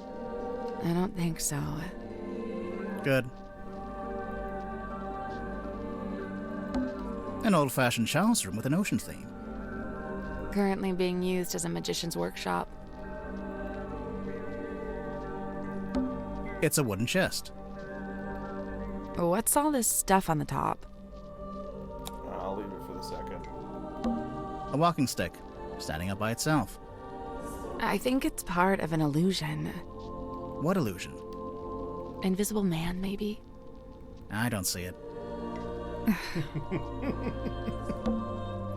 I don't think so. Good. An old-fashioned child's room with an ocean theme. Currently being used as a magician's workshop. It's a wooden chest. What's all this stuff on the top? I'll leave it for the second. A walking stick, standing up by itself. I think it's part of an illusion. What illusion? Invisible man, maybe? I don't see it.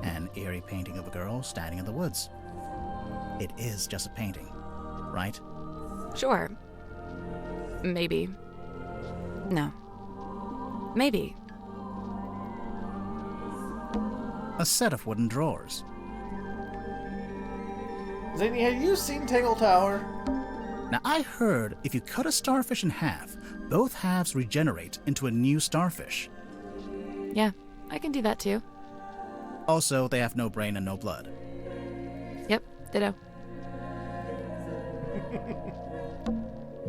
An eerie painting of a girl standing in the woods. It is just a painting, right? Sure. Maybe. No. Maybe. A set of wooden drawers. Zany, have you seen Tangle Tower? Now, I heard if you cut a starfish in half, both halves regenerate into a new starfish. Yeah, I can do that too. Also, they have no brain and no blood. Yep, ditto.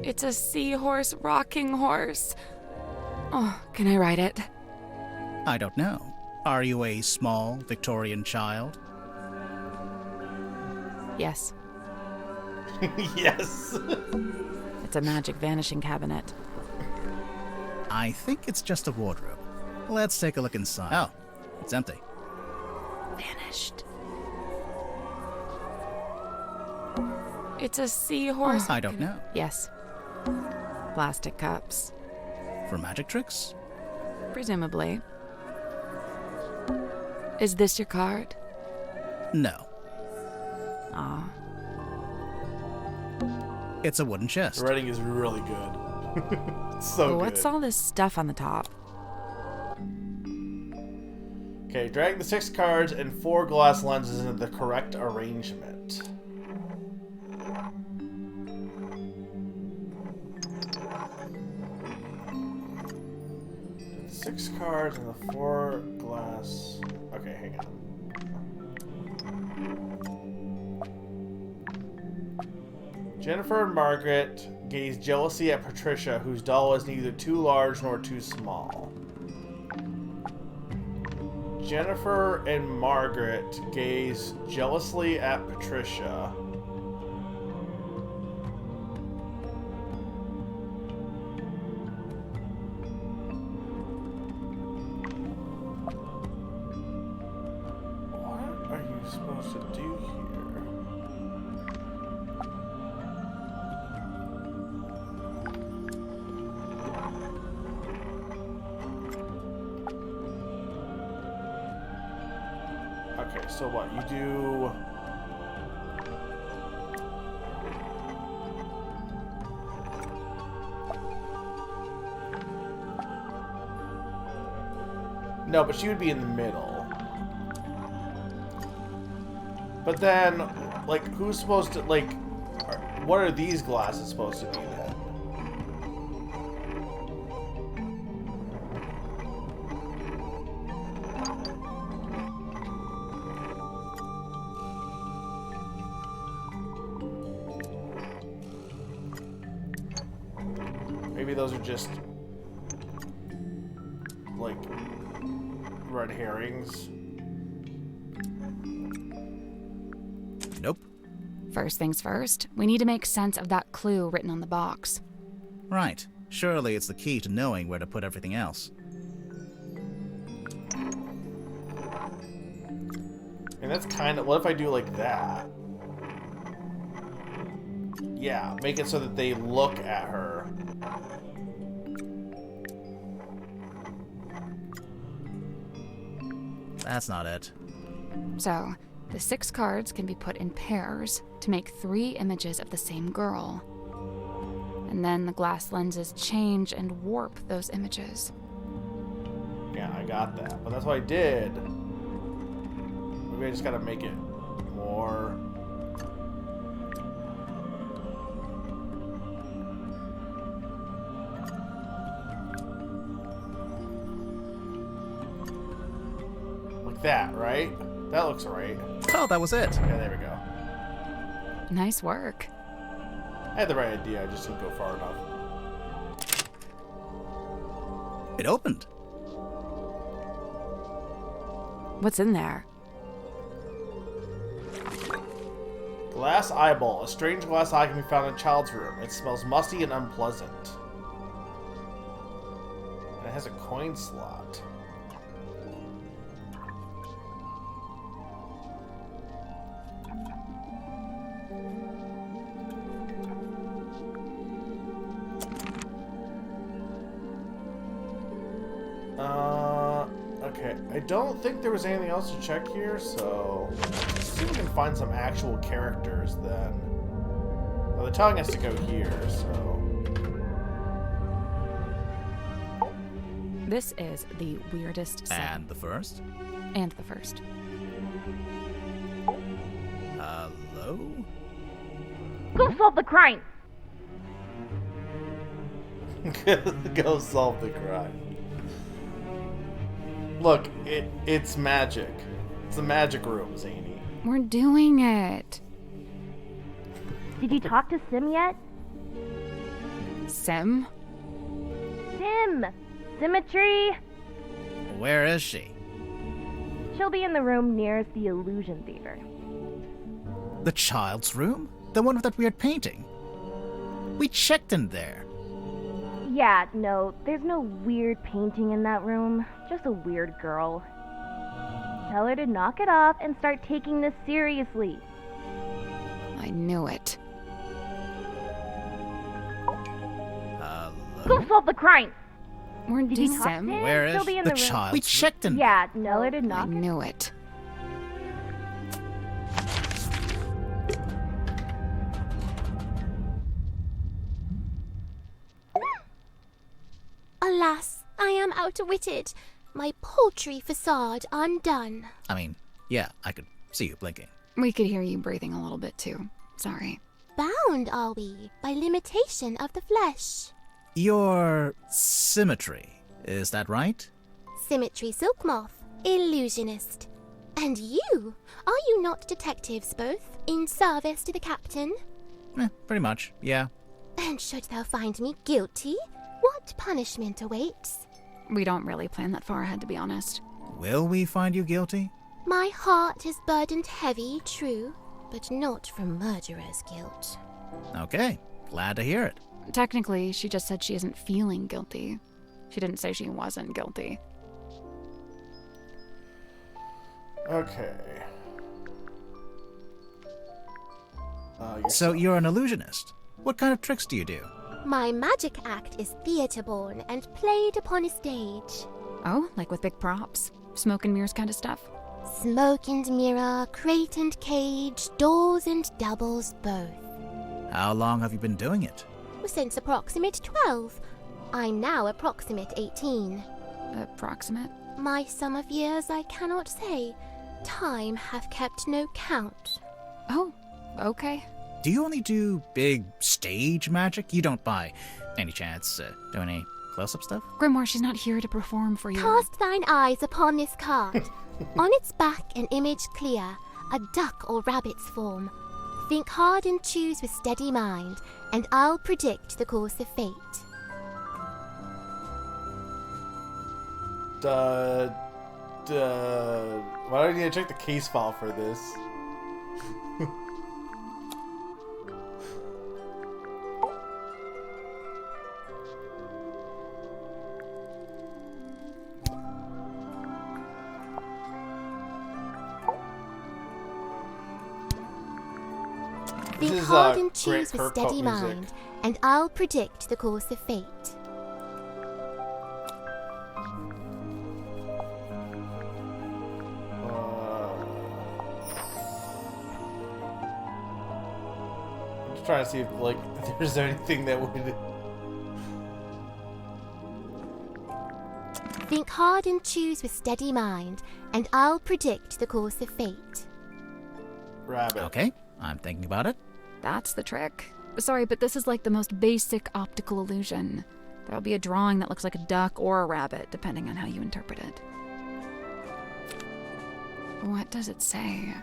It's a seahorse rocking horse. Oh, can I ride it? I don't know. Are you a small Victorian child? Yes. Yes. It's a magic vanishing cabinet. I think it's just a wardrobe. Let's take a look inside. Oh, it's empty. Vanished. It's a seahorse. I don't know. Yes. Plastic cups. For magic tricks? Presumably. Is this your card? No. Aw. It's a wooden The chest. writing is really good. It's so good. What's all this stuff on the top? Okay, drag the 6 cards and 4 glass lenses into the correct arrangement. The 6 cards and the 4 glass... Okay, hang on. Jennifer and Margaret gaze jealously at Patricia, whose doll is neither too large nor too small. Jennifer and Margaret gaze jealously at Patricia. What are you supposed to do here? Okay, so what? You do... No, but she would be in the middle. But then, like, who's supposed to, like... What are these glasses supposed to be then? Maybe those are just, like, red herrings. Nope. First things first, we need to make sense of that clue written on the box. Right. Surely it's the key to knowing where to put everything else. And that's kind of... What if I do like that? Yeah, make it so that they look at her. that's not it. So, the 6 cards can be put in pairs to make 3 images of the same girl. And then the glass lenses change and warp those images. Yeah, I got that. But that's what I did. Maybe I just gotta make it more... like that, right? That looks right. Oh, that was it. Yeah, there we go. Nice work. I had the right idea, I just didn't go far enough. It opened. What's in there? Glass eyeball. A strange glass eye can be found in a child's room. It smells musty and unpleasant. And it has a coin slot. Okay. I don't think there was anything else to check here, so let's see if we can find some actual characters then. Well, they're telling us to go here, so... This is the weirdest set. And the first? And the first. Hello? Go solve the crime! Go solve the crime. Look, it's magic. It's a magic room, Zany. We're doing it. Did you talk to Sim yet? Sim? Sim! Symmetry! Where is she? She'll be in the room nearest the Illusion Theater. The child's room? The one with that weird painting? We checked in there. Yeah, no, there's no weird painting in that room. Just a weird girl. Tell her to knock it off and start taking this seriously. I knew it. Hello? Go solve the crime! We're Did doing you talk to Sim? her? Where is She'll be in the the room. child? We checked in Yeah, tell her to I knock it. knew it. Alas, I am outwitted. My paltry facade undone. I mean, yeah, I could see you blinking. We could hear you breathing a little bit too. Sorry. Bound are we by limitation of the flesh. Your symmetry, is that right? Symmetry silk moth, illusionist. And you? Are you not detectives both, in service to the captain? Pretty much, yeah. And should thou find me guilty, what punishment awaits? We don't really plan that far ahead, to be honest. Will we find you guilty? My heart is burdened heavy, true, but not from murderer's guilt. Okay, glad to hear it. Technically, she just said she isn't feeling guilty. She didn't say she wasn't guilty. Okay. So you're an illusionist. What kind of tricks do you do? My magic act is theatre-born and played upon a stage. Oh, like with big props? Smoke and mirrors kind of stuff? Smoke and mirror, crate and cage, doors and doubles both. How long have you been doing it? Since approximate 12. I'm now approximate 18. Approximate? My sum of years I cannot say. Time hath kept no count. Oh, okay. Do you only do big stage magic? You don't, by any chance, do any close-up stuff? Grimoire, she's not here to perform for you. Cast thine eyes upon this card. On its back an image clear, a duck or rabbit's form. Think hard and choose with steady mind, and I'll predict the course of fate. Why do I need to check the case file for this? Think This is, hard and great choose with Kirk steady Pope music. mind, and I'll predict the course of fate. trying to see if, like, if there's anything that would... Think hard and choose with steady mind, and I'll predict the course of fate. Rabbit. Okay, I'm thinking about it. That's the trick. Sorry, but this is like the most basic optical illusion. There'll be a drawing that looks like a duck or a rabbit, depending on how you interpret it. What does it say?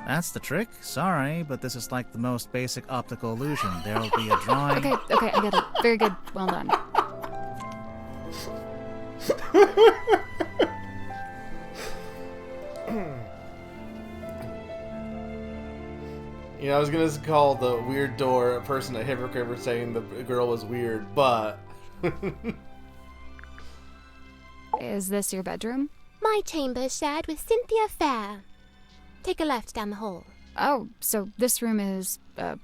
That's the trick. Sorry, but this is like the most basic optical illusion. There'll be a drawing. Okay, I get it. Very good. Well done. You know, I was gonna call the weird door person a hypocrite for saying the girl was weird, but... Is this your bedroom? My chamber shared with Cynthia Fair. Take a left down the hall. Oh, so this room is,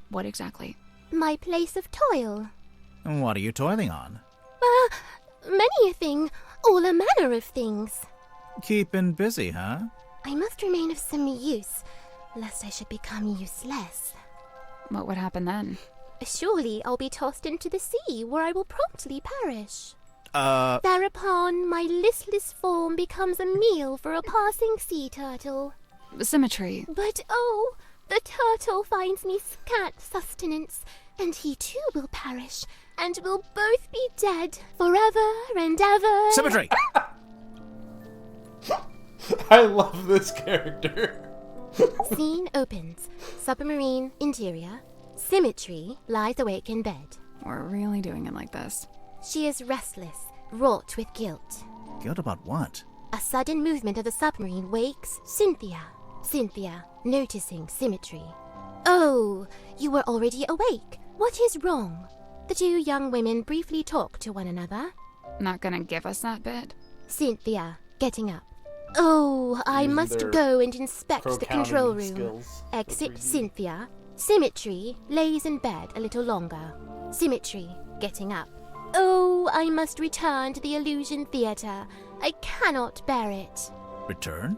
what exactly? My place of toil. And what are you toiling on? Many a thing, all a manner of things. Keeping busy, huh? I must remain of some use, lest I should become useless. What would happen then? Surely I'll be tossed into the sea, where I will promptly perish. Uh, Thereupon my listless form becomes a meal for a passing sea turtle. Symmetry. But oh, the turtle finds me scant sustenance, and he too will perish, and we'll both be dead forever and ever. Symmetry! I love this character. Scene opens. Submarine interior. Symmetry lies awake in bed. We're really doing it like this. She is restless, wrought with guilt. Guilt about what? A sudden movement of the submarine wakes Cynthia. Cynthia, noticing Symmetry. Oh, you were already awake. What is wrong? The two young women briefly talk to one another. Not gonna give us that bit? Cynthia, getting up. Oh, I Using must their go and inspect the pro-counting control room. skills. Exit 3D. Cynthia. Symmetry lays in bed a little longer. Symmetry, getting up. Oh, I must return to the Illusion Theatre. I cannot bear it. Return?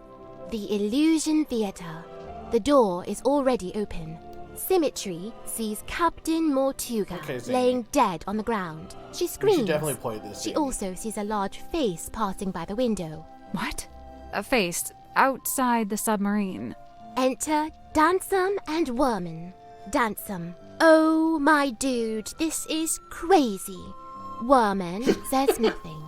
The Illusion Theatre. The door is already open. Symmetry sees Captain Mortuga Okay, Zany. laying dead on the ground. She We screams. should definitely play this. She game. also sees a large face passing by the window. What? A face outside the submarine. Enter Dansum and Worman. Dansum. Oh, my dude, this is crazy. Worman says nothing.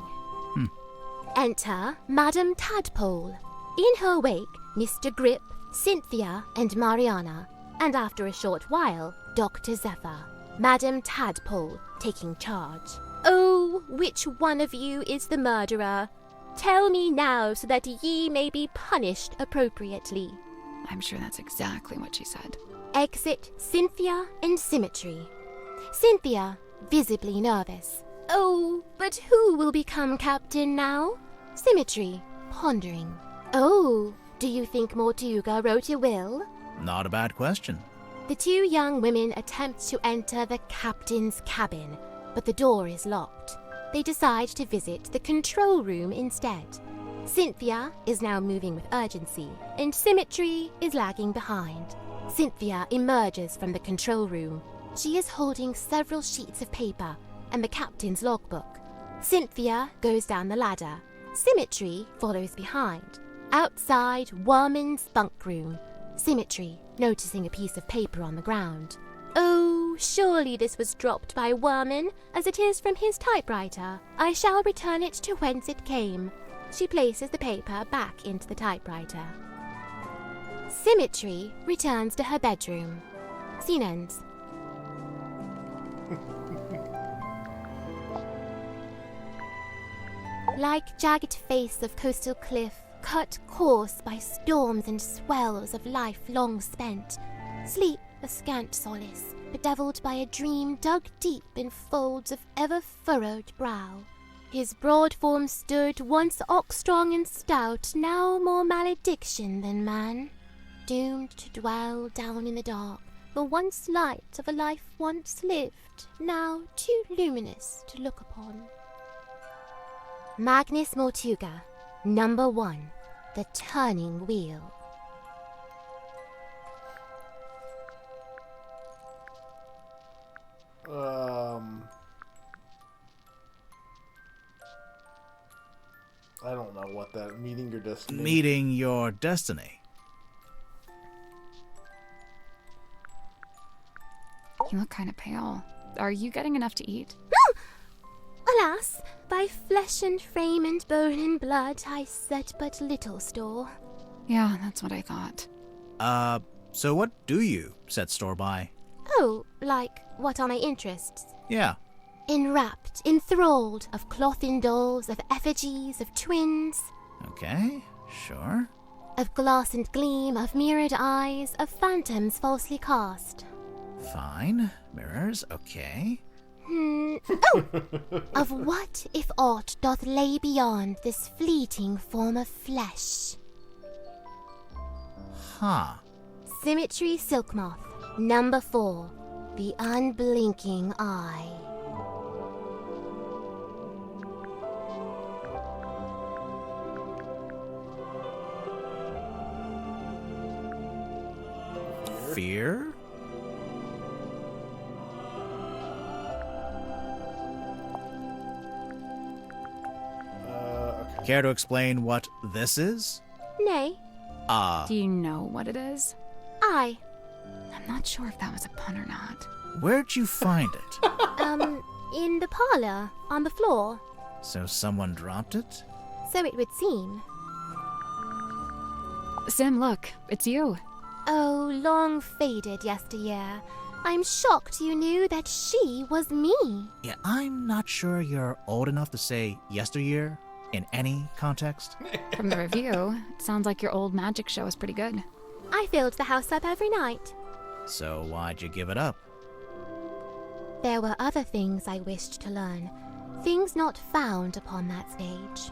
Enter Madame Tadpole. In her wake, Mr. Grip, Cynthia, and Mariana. And after a short while, Dr. Zephyr. Madame Tadpole taking charge. Oh, which one of you is the murderer? Tell me now so that ye may be punished appropriately. I'm sure that's exactly what she said. Exit Cynthia and Symmetry. Cynthia, visibly nervous. Oh, but who will become captain now? Symmetry, pondering. Oh, do you think Mortuga wrote a will? Not a bad question. The two young women attempt to enter the captain's cabin, but the door is locked. They decide to visit the control room instead. Cynthia is now moving with urgency, and Symmetry is lagging behind. Cynthia emerges from the control room. She is holding several sheets of paper and the captain's logbook. Cynthia goes down the ladder. Symmetry follows behind. Outside Worman's bunk room, Symmetry noticing a piece of paper on the ground. Oh, surely this was dropped by Worman, as it is from his typewriter. I shall return it to whence it came. She places the paper back into the typewriter. Symmetry returns to her bedroom. Scene ends. Like jagged face of coastal cliff, cut coarse by storms and swells of life long spent, sleep a scant solace, bedevilled by a dream dug deep in folds of ever-furrowed brow. His broad form stood, once ox-strong and stout, now more malediction than man, doomed to dwell down in the dark, the once light of a life once lived, now too luminous to look upon. Magnus Mortuga, Number 1, The Turning Wheel. I don't know what that meeting your destiny. Meeting your destiny. You look kind of pale. Are you getting enough to eat? Alas, by flesh and frame and bone and blood I set but little store. Yeah, that's what I thought. So what do you set store by? Oh, like, what are my interests? Yeah. Enwrapped, enthralled, of cloth-in dolls, of effigies, of twins, Okay, sure. of glass and gleam, of mirrored eyes, of phantoms falsely cast. Fine. Mirrors, okay. Oh! Of what, if aught, doth lay beyond this fleeting form of flesh? Huh. Symmetry Silk Moth, number 4, the unblinking eye. Fear? Okay. Care to explain what this is? Nay, Do you know what it is? I. I'm not sure if that was a pun or not. Where'd you find it? In the parlor, on the floor, So someone dropped it? so it would seem. Sim, look, it's you. Oh, long faded yesteryear, I'm shocked you knew that she was me. Yeah, I'm not sure you're old enough to say yesteryear in any context. From the review, it sounds like your old magic show is pretty good. I filled the house up every night. So why'd you give it up? There were other things I wished to learn, things not found upon that stage.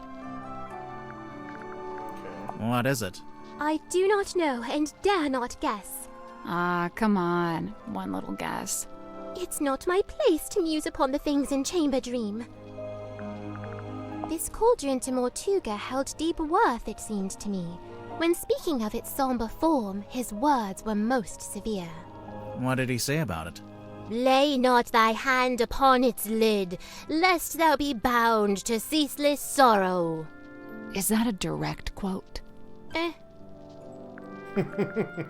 What is it? I do not know and dare not guess. Ah, come on. One little guess. It's not my place to muse upon the things in Chamber Dream. This cauldron to Mortuga held deep worth, it seemed to me. When speaking of its somber form, his words were most severe. What did he say about it? Lay not thy hand upon its lid, lest thou be bound to ceaseless sorrow. Is that a direct quote?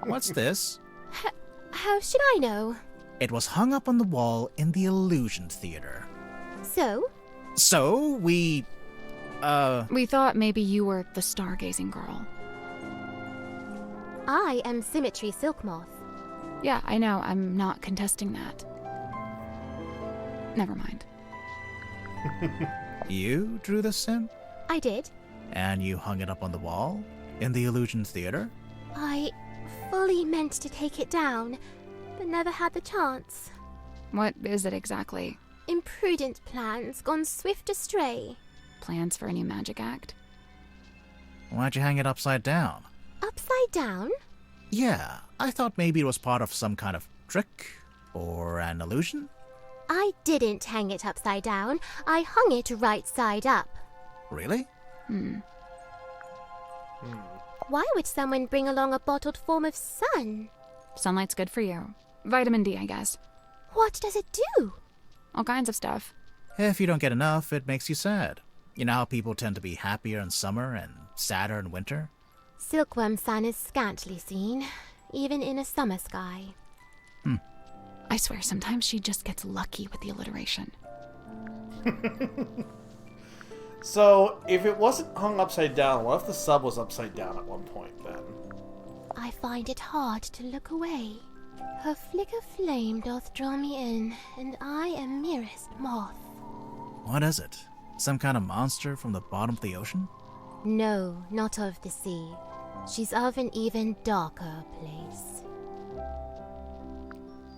What's this? How should I know? It was hung up on the wall in the Illusion Theater. So? So, we thought maybe you were the stargazing girl. I am Symmetry Silk Moth. Yeah, I know. I'm not contesting that. Never mind. You drew this sim? I did. And you hung it up on the wall? In the Illusion Theater? I fully meant to take it down, but never had the chance. What is it exactly? Imprudent plans gone swift astray. Plans for a new magic act? Why'd you hang it upside down? Upside down? Yeah, I thought maybe it was part of some kind of trick or an illusion. I didn't hang it upside down. I hung it right side up. Really? Why would someone bring along a bottled form of sun? Sunlight's good for you. Vitamin D, I guess. What does it do? All kinds of stuff. If you don't get enough, it makes you sad. You know how people tend to be happier in summer and sadder in winter? Silkworm sun is scantly seen, even in a summer sky. I swear, sometimes she just gets lucky with the alliteration. So, if it wasn't hung upside down, what if the sub was upside down at one point then? I find it hard to look away. Her flicker flame doth draw me in, and I am merest moth. What is it? Some kind of monster from the bottom of the ocean? No, not of the sea. She's of an even darker place.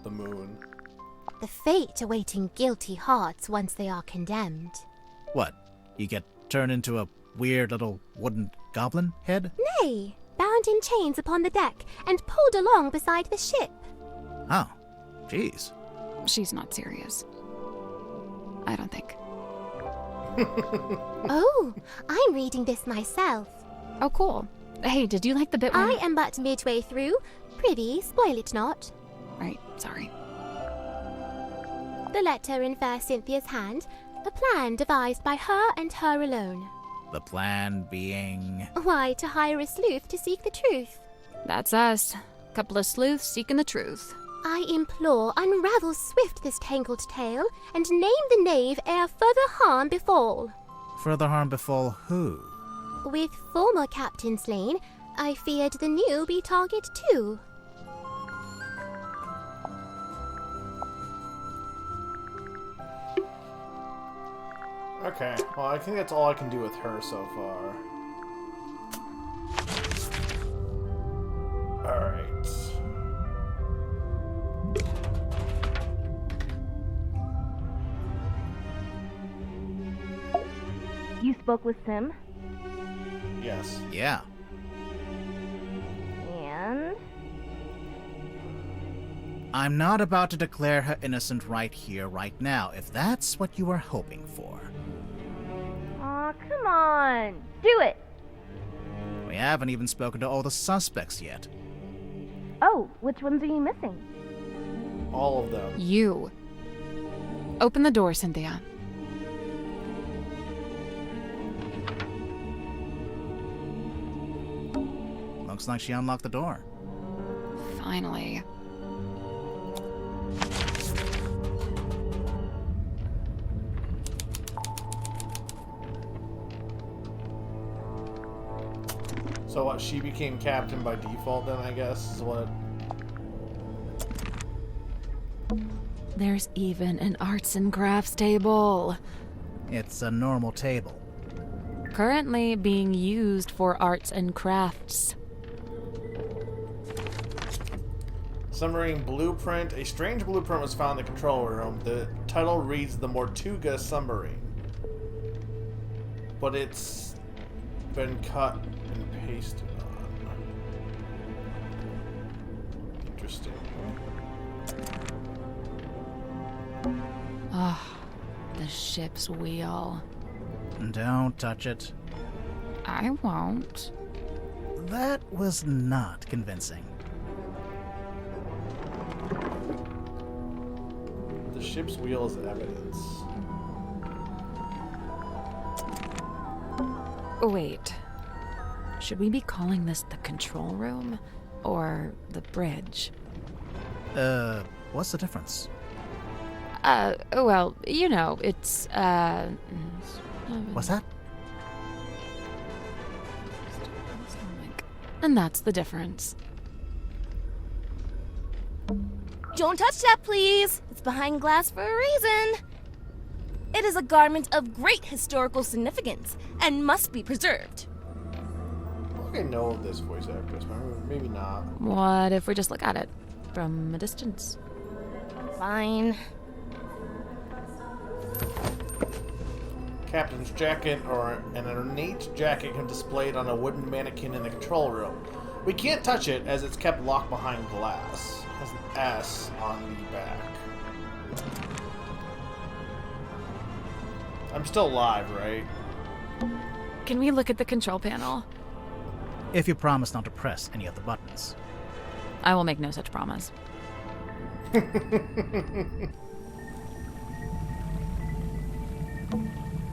The moon. The fate awaiting guilty hearts once they are condemned. What? You get turned into a weird little wooden goblin head? Nay, bound in chains upon the deck and pulled along beside the ship. Oh, jeez. She's not serious. I don't think. Oh, I'm reading this myself. Oh, cool. Hey, did you like the bit where... I am but midway through. Prithee, spoil it not. Right, sorry. The the letter in fair Cynthia's hand, a plan devised by her and her alone. The plan being... Why, to hire a sleuth to seek the truth. That's us. Couple of sleuths seeking the truth. I implore, unravel swift this tangled tale, and name the knave ere further harm befall. Further harm befall who? With former captain slain, I feared the new be target too. Okay, well, I think that's all I can do with her so far. Alright. You spoke with Sim? Yes. Yeah. And? I'm not about to declare her innocent right here, right now, if that's what you are hoping for. Aw, come on! Do it! We haven't even spoken to all the suspects yet. Oh, which ones are you missing? All of them. You. Open the door, Cynthia. Looks like she unlocked the door. Finally. So what, she became captain by default then, I guess, is what... There's even an arts and crafts table. It's a normal table. Currently being used for arts and crafts. Submarine blueprint. A strange blueprint was found in the control room. The title reads The Mortuga Submarine. But it's been cut and pasted on. Interesting. Ah, the ship's wheel. Don't touch it. I won't. That was not convincing. The ship's wheel is evidence. Wait. Should we be calling this the control room? Or the bridge? What's the difference? Well, you know, it's, What's that? And that's the difference. Don't touch that, please! It's behind glass for a reason. It is a garment of great historical significance and must be preserved. I think I know this voice actress, maybe not. What if we just look at it from a distance? Fine. Captain's jacket, or an ornate jacket, can be displayed on a wooden mannequin in the control room. We can't touch it as it's kept locked behind glass. It has an S on the back. I'm still alive, right? Can we look at the control panel? If you promise not to press any of the buttons. I will make no such promise.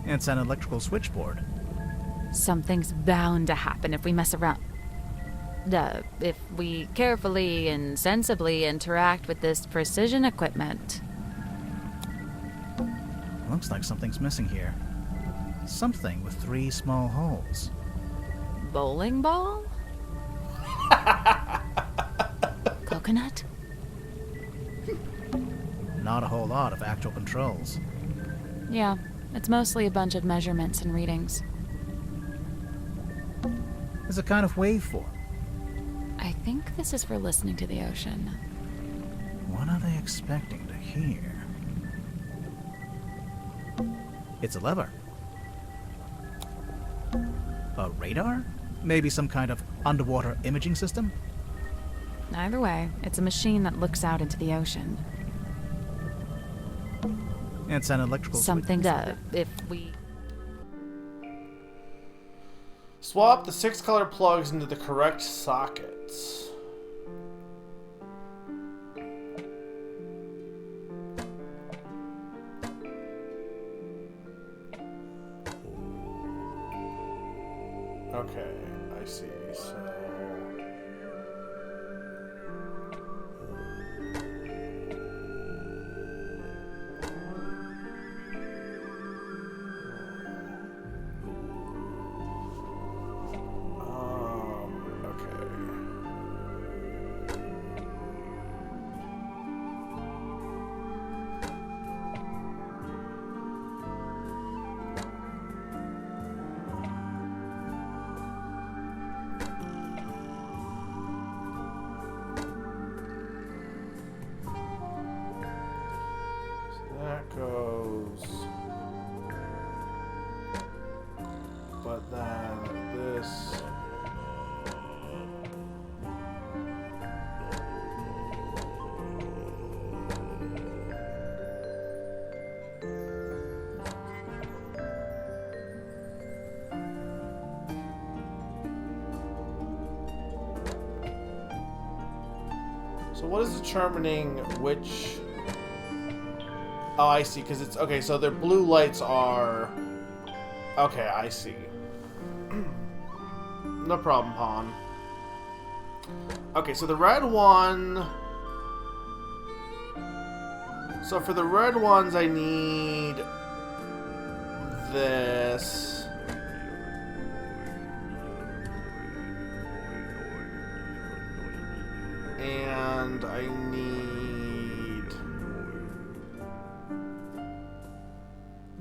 It's an electrical switchboard. Something's bound to happen if we mess around. If we carefully and sensibly interact with this precision equipment. Looks like something's missing here. Something with 3 small holes. Bowling ball? Coconut? Not a whole lot of actual controls. Yeah, it's mostly a bunch of measurements and readings. It's a kind of waveform. I think this is for listening to the ocean. What are they expecting to hear? It's a lever. A radar? Maybe some kind of underwater imaging system? Either way, it's a machine that looks out into the ocean. It's an electrical Something if we... Swap the 6 color plugs into the correct sockets. Okay, I see. So... that goes, but then this, so what is determining which? Oh, I see, because it's... Okay, so their blue lights are... Okay, I see. No problem, Pawn. Okay, so the red one... So for the red ones, I need... this... And I need...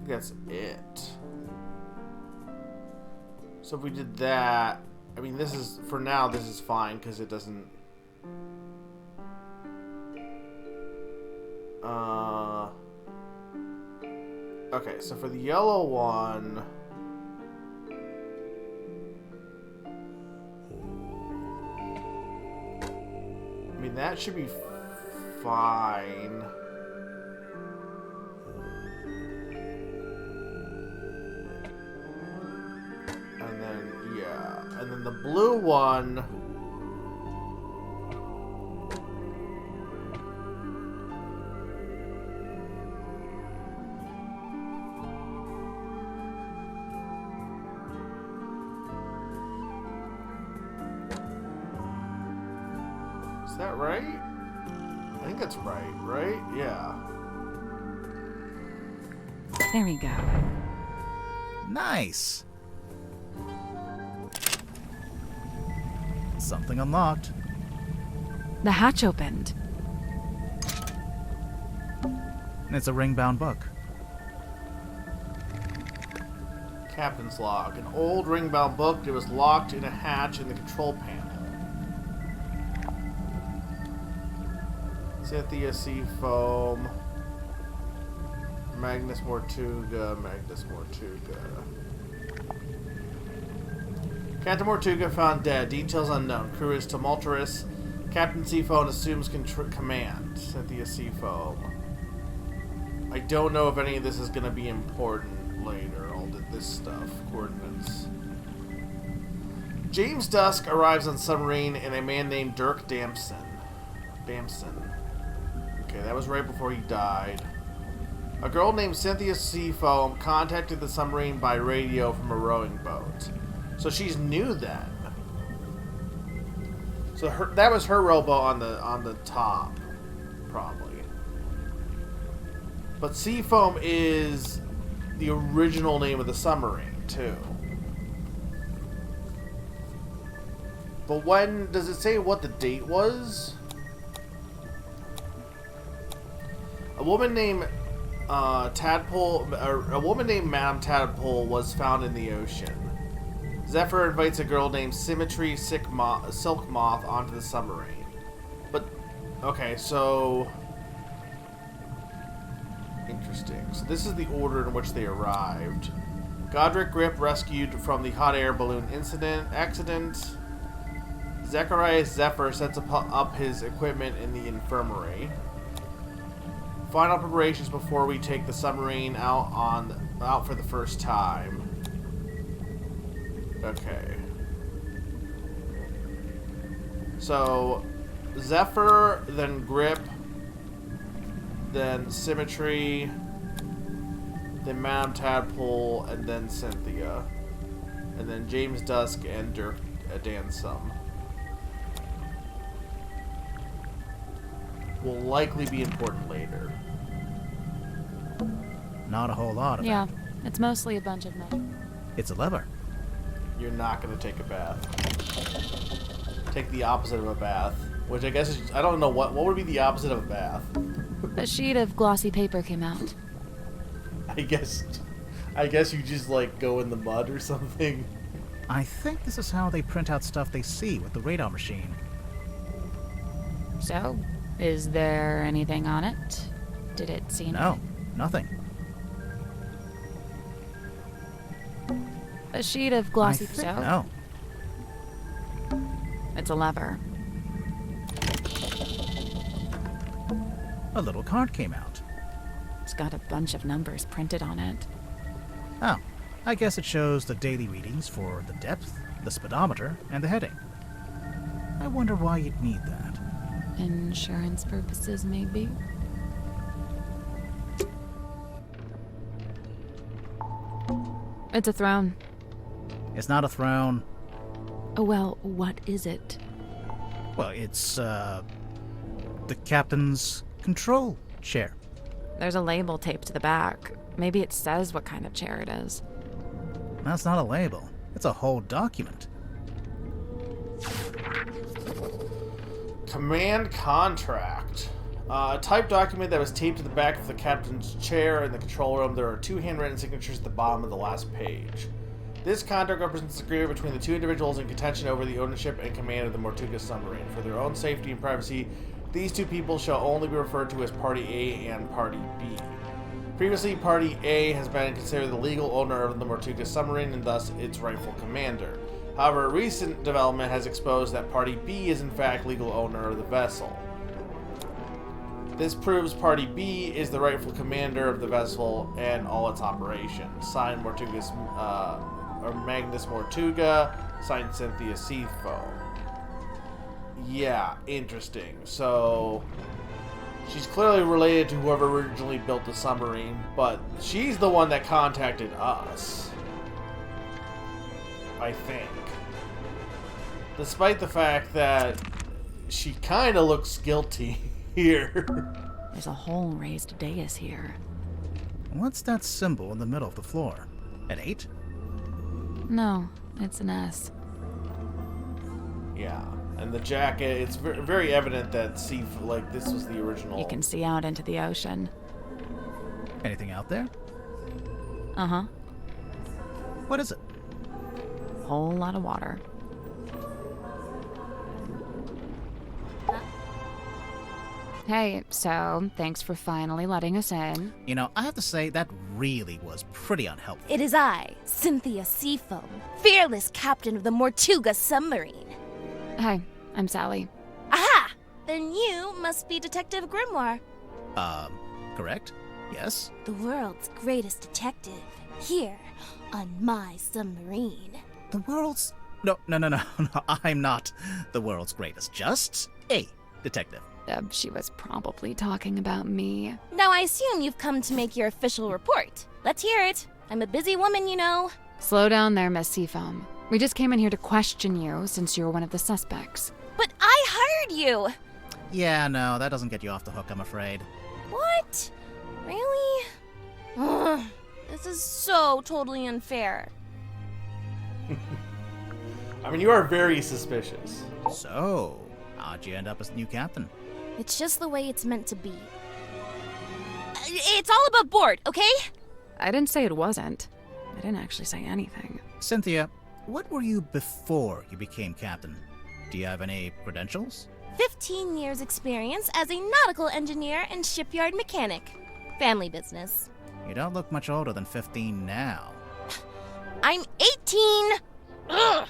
That's it. So if we did that, I mean, this is, for now, this is fine because it doesn't. Okay, so for the yellow one, I mean, that should be fine. And then, yeah. And then the blue one... Is that right? I think that's right? Yeah. There we go. Nice. Something unlocked. The hatch opened. It's a ring-bound book. Captain's log. An old ring-bound book that was locked in a hatch in the control panel. Cynthia Seafoam. Magnus Mortuga. Captain Mortuga found dead. Details unknown. Crew is tumultuous. Captain Seafoam assumes command. Cynthia Seafoam. I don't know if any of this is going to be important later. All this stuff. Coordinates. James Dusk arrives on submarine and a man named Dirk Damson. Okay, that was right before he died. A girl named Cynthia Seafoam contacted the submarine by radio from a rowing boat. So she's new then. So that was her rowboat on the top, probably. But Seafoam is the original name of the submarine too. But when does it say what the date was? A woman named a woman named Madame Tadpole was found in the ocean. Zephyr invites a girl named Symmetry Silk Moth onto the submarine. But, okay, so... Interesting. So this is the order in which they arrived. Godric Grip rescued from the hot air balloon accident. Zacharias Zephyr sets up his equipment in the infirmary. Final preparations before we take the submarine out for the first time. Okay. So, Zephyr, then Grip, then Symmetry, then Madame Tadpole, and then Cynthia. And then James Dusk and Dirk Dansum will likely be important later. Not a whole lot of Yeah, it. it's mostly a bunch of men. It's a lever. You're not going to take a bath. Take the opposite of a bath. Which I guess is, I don't know what would be the opposite of a bath. A sheet of glossy paper came out. I guess you just like go in the mud or something. I think this is how they print out stuff they see with the radar machine. So, is there anything on it? Did it see No, nothing. A sheet of glossy I think no. It's a lever. A little card came out. It's got a bunch of numbers printed on it. Oh, I guess it shows the daily readings for the depth, the speedometer, and the heading. I wonder why you'd need that. Insurance purposes, maybe? It's a throne. It's not a throne. Oh, well, what is it? Well, it's, the captain's control chair. There's a label taped to the back. Maybe it says what kind of chair it is. That's not a label. It's a whole document. Command contract. A typed document that was taped to the back of the captain's chair in the control room. There are 2 handwritten signatures at the bottom of the last page. This contract represents the agreement between the 2 individuals in contention over the ownership and command of the Mortuga submarine. For their own safety and privacy, these 2 people shall only be referred to as Party A and Party B. Previously, Party A has been considered the legal owner of the Mortuga submarine and thus its rightful commander. However, recent development has exposed that Party B is in fact legal owner of the vessel. This proves Party B is the rightful commander of the vessel and all its operations. Signed Magnus Mortuga, signed Cynthia Seafoam. Yeah, interesting. So, she's clearly related to whoever originally built the submarine, but she's the one that contacted us. I think. Despite the fact that she kind of looks guilty here. There's a whole raised dais here. What's that symbol in the middle of the floor? An 8? No, it's an S. Yeah, and the jacket, it's very evident that this was the original. You can see out into the ocean. Anything out there? Uh-huh. What is it? Whole lot of water. Hey, so thanks for finally letting us in. You know, I have to say, that really was pretty unhelpful. It is I, Cynthia Seafoam, fearless captain of the Mortuga submarine. Hi, I'm Sally. Aha! Then you must be Detective Grimoire, Correct? Yes? the world's greatest detective, here on my submarine. The world's... No, I'm not the world's greatest. Just a detective. She was probably talking about me. Now I assume you've come to make your official report. Let's hear it. I'm a busy woman, you know. Slow down there, Miss Seafoam. We just came in here to question you since you're one of the suspects. But I hired you! Yeah, no, that doesn't get you off the hook, I'm afraid. What? Really? Ugh, this is so totally unfair. I mean, you are very suspicious. So, how'd you end up as the new captain? It's just the way it's meant to be. It's all above board, okay? I didn't say it wasn't. I didn't actually say anything. Cynthia, what were you before you became captain? Do you have any credentials? 15 years experience as a nautical engineer and shipyard mechanic. Family business. You don't look much older than 15 now. I'm 18! Ugh!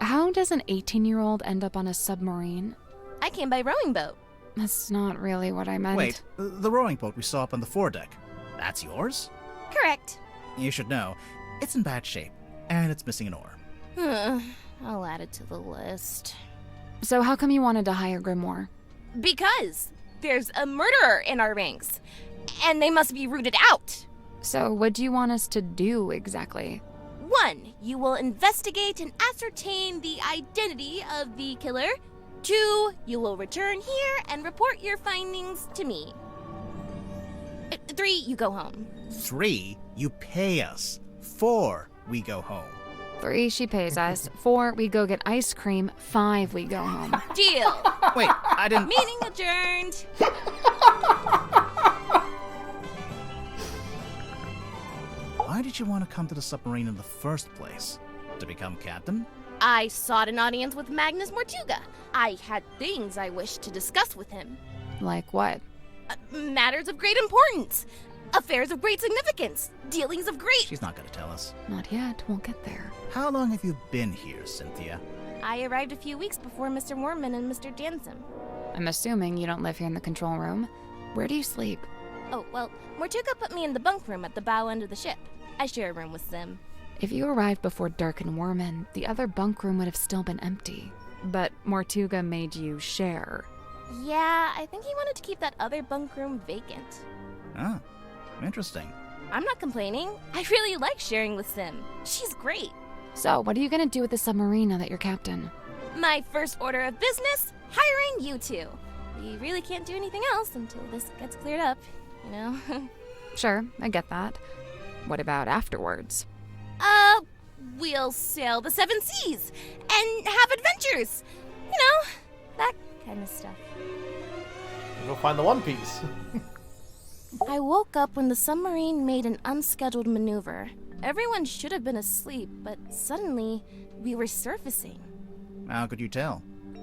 How does an 18-year-old end up on a submarine? I came by rowing boat. That's not really what I meant. Wait, the rowing boat we saw up on the foredeck, that's yours? Correct. You should know, it's in bad shape, and it's missing an oar. I'll add it to the list. So how come you wanted to hire Grimoire? Because there's a murderer in our ranks, and they must be rooted out. So what do you want us to do exactly? 1. You will investigate and ascertain the identity of the killer. 2. You will return here and report your findings to me. 3. You go home. 3, you pay us. 4, we go home. 3, she pays us. 4, we go get ice cream. 5, we go home. Deal. Wait, I didn't... Meeting adjourned. Why did you want to come to the submarine in the first place? To become captain? I sought an audience with Magnus Mortuga. I had things I wished to discuss with him. Like what? Matters of great importance. Affairs of great significance. Dealings of great... She's not going to tell us. Not yet. We'll get there. How long have you been here, Cynthia? I arrived a few weeks before Mr. Mormon and Mr. Jansen. I'm assuming you don't live here in the control room. Where do you sleep? Oh, well, Mortuga put me in the bunk room at the bow end of the ship. I share a room with Sim. If you arrived before Dirk and Worman, the other bunk room would have still been empty. But Mortuga made you share. Yeah, I think he wanted to keep that other bunk room vacant. Ah, interesting. I'm not complaining. I really like sharing with Sim. She's great. So, what are you gonna do with the submarine now that you're captain? My first order of business, hiring you two. We really can't do anything else until this gets cleared up, you know? Sure, I get that. What about afterwards? We'll sail the 7 seas and have adventures. You know, that kind of stuff. Go find the One Piece. I woke up when the submarine made an unscheduled maneuver. Everyone should have been asleep, but suddenly we were surfacing. How could you tell?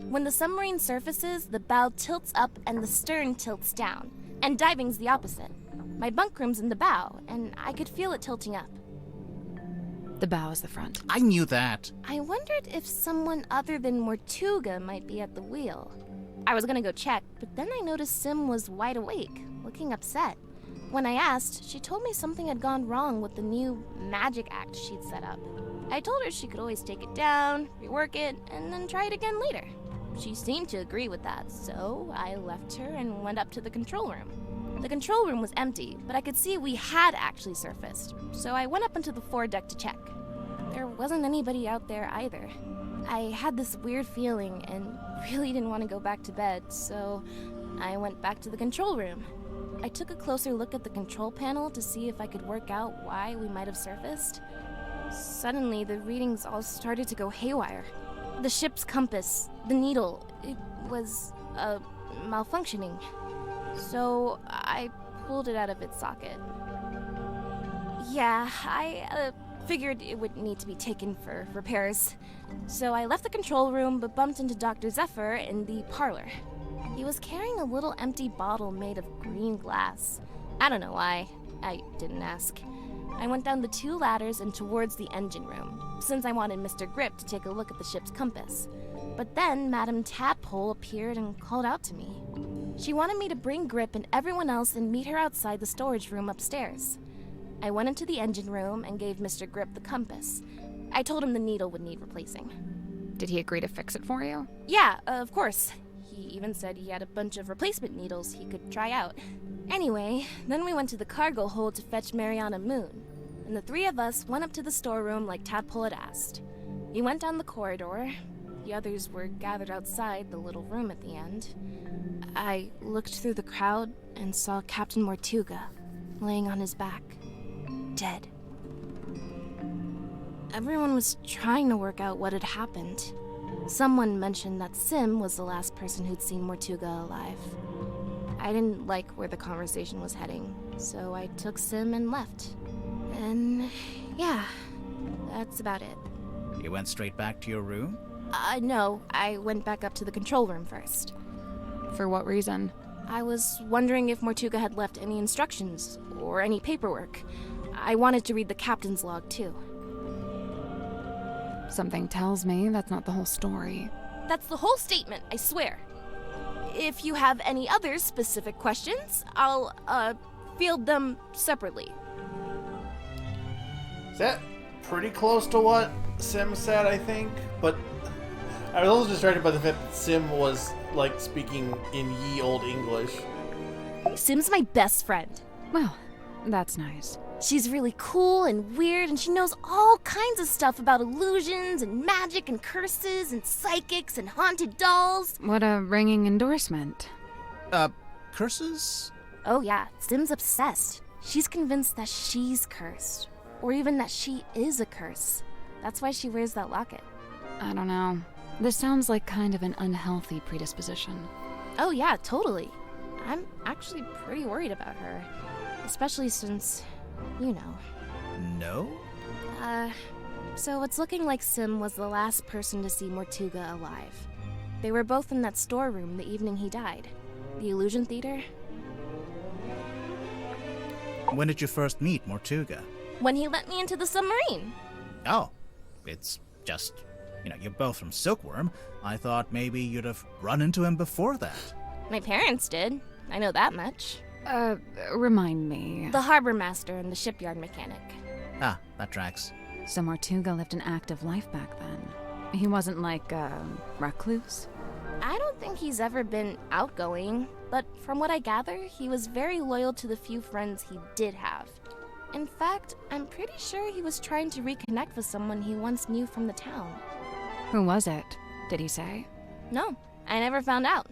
When the submarine surfaces, the bow tilts up and the stern tilts down, and diving's the opposite. My bunk room's in the bow, and I could feel it tilting up. The bow is the front. I knew that. I wondered if someone other than Mortuga might be at the wheel. I was gonna go check, but then I noticed Sim was wide awake, looking upset. When I asked, she told me something had gone wrong with the new magic act she'd set up. I told her she could always take it down, rework it, and then try it again later. She seemed to agree with that, so I left her and went up to the control room. The control room was empty, but I could see we had actually surfaced, so I went up onto the foredeck to check. There wasn't anybody out there either. I had this weird feeling and really didn't want to go back to bed, so I went back to the control room. I took a closer look at the control panel to see if I could work out why we might have surfaced. Suddenly, the readings all started to go haywire. The ship's compass, the needle, it was, malfunctioning. So I pulled it out of its socket. Yeah, I figured it would need to be taken for repairs. So I left the control room but bumped into Dr. Zephyr in the parlor. He was carrying a little empty bottle made of green glass. I don't know why. I didn't ask. I went down the 2 ladders and towards the engine room, since I wanted Mr. Grip to take a look at the ship's compass. But then Madame Tadpole appeared and called out to me. She wanted me to bring Grip and everyone else and meet her outside the storage room upstairs. I went into the engine room and gave Mr. Grip the compass. I told him the needle would need replacing. Did he agree to fix it for you? Yeah, of course. He even said he had a bunch of replacement needles he could try out. Anyway, then we went to the cargo hold to fetch Mariana Moon, and the 3 of us went up to the storeroom like Tadpole had asked. We went down the corridor. The others were gathered outside the little room at the end. I looked through the crowd and saw Captain Mortuga laying on his back, dead. Everyone was trying to work out what had happened. Someone mentioned that Sim was the last person who'd seen Mortuga alive. I didn't like where the conversation was heading, so I took Sim and left. And yeah, that's about it. You went straight back to your room? No, I went back up to the control room first. For what reason? I was wondering if Mortuga had left any instructions or any paperwork. I wanted to read the captain's log too. Something tells me that's not the whole story. That's the whole statement, I swear. If you have any other specific questions, I'll, field them separately. Is that pretty close to what Sim said, I think? But I was also distracted by the fact that Sim was, speaking in ye old English. Sim's my best friend. Well, That's nice. She's really cool and weird, and she knows all kinds of stuff about illusions and magic and curses and psychics and haunted dolls. What a ringing endorsement. Curses? Oh yeah, Sim's obsessed. She's convinced that she's cursed, or even that she is a curse. That's why she wears that locket. I don't know. This sounds like kind of an unhealthy predisposition. Oh yeah, totally. I'm actually pretty worried about her. Especially since, you know. No? So it's looking like Sim was the last person to see Mortuga alive. They were both in that storeroom the evening he died. The Illusion Theater. When did you first meet Mortuga? When he let me into the submarine. Oh, it's just, you're both from Silkworm. I thought maybe you'd have run into him before that. My parents did. I know that much. Remind me. The harbor master and the shipyard mechanic. Ah, that tracks. So Mortuga lived an active life back then. He wasn't like a recluse? I don't think he's ever been outgoing, but from what I gather, he was very loyal to the few friends he did have. In fact, I'm pretty sure he was trying to reconnect with someone he once knew from the town. Who was it? Did he say? No, I never found out.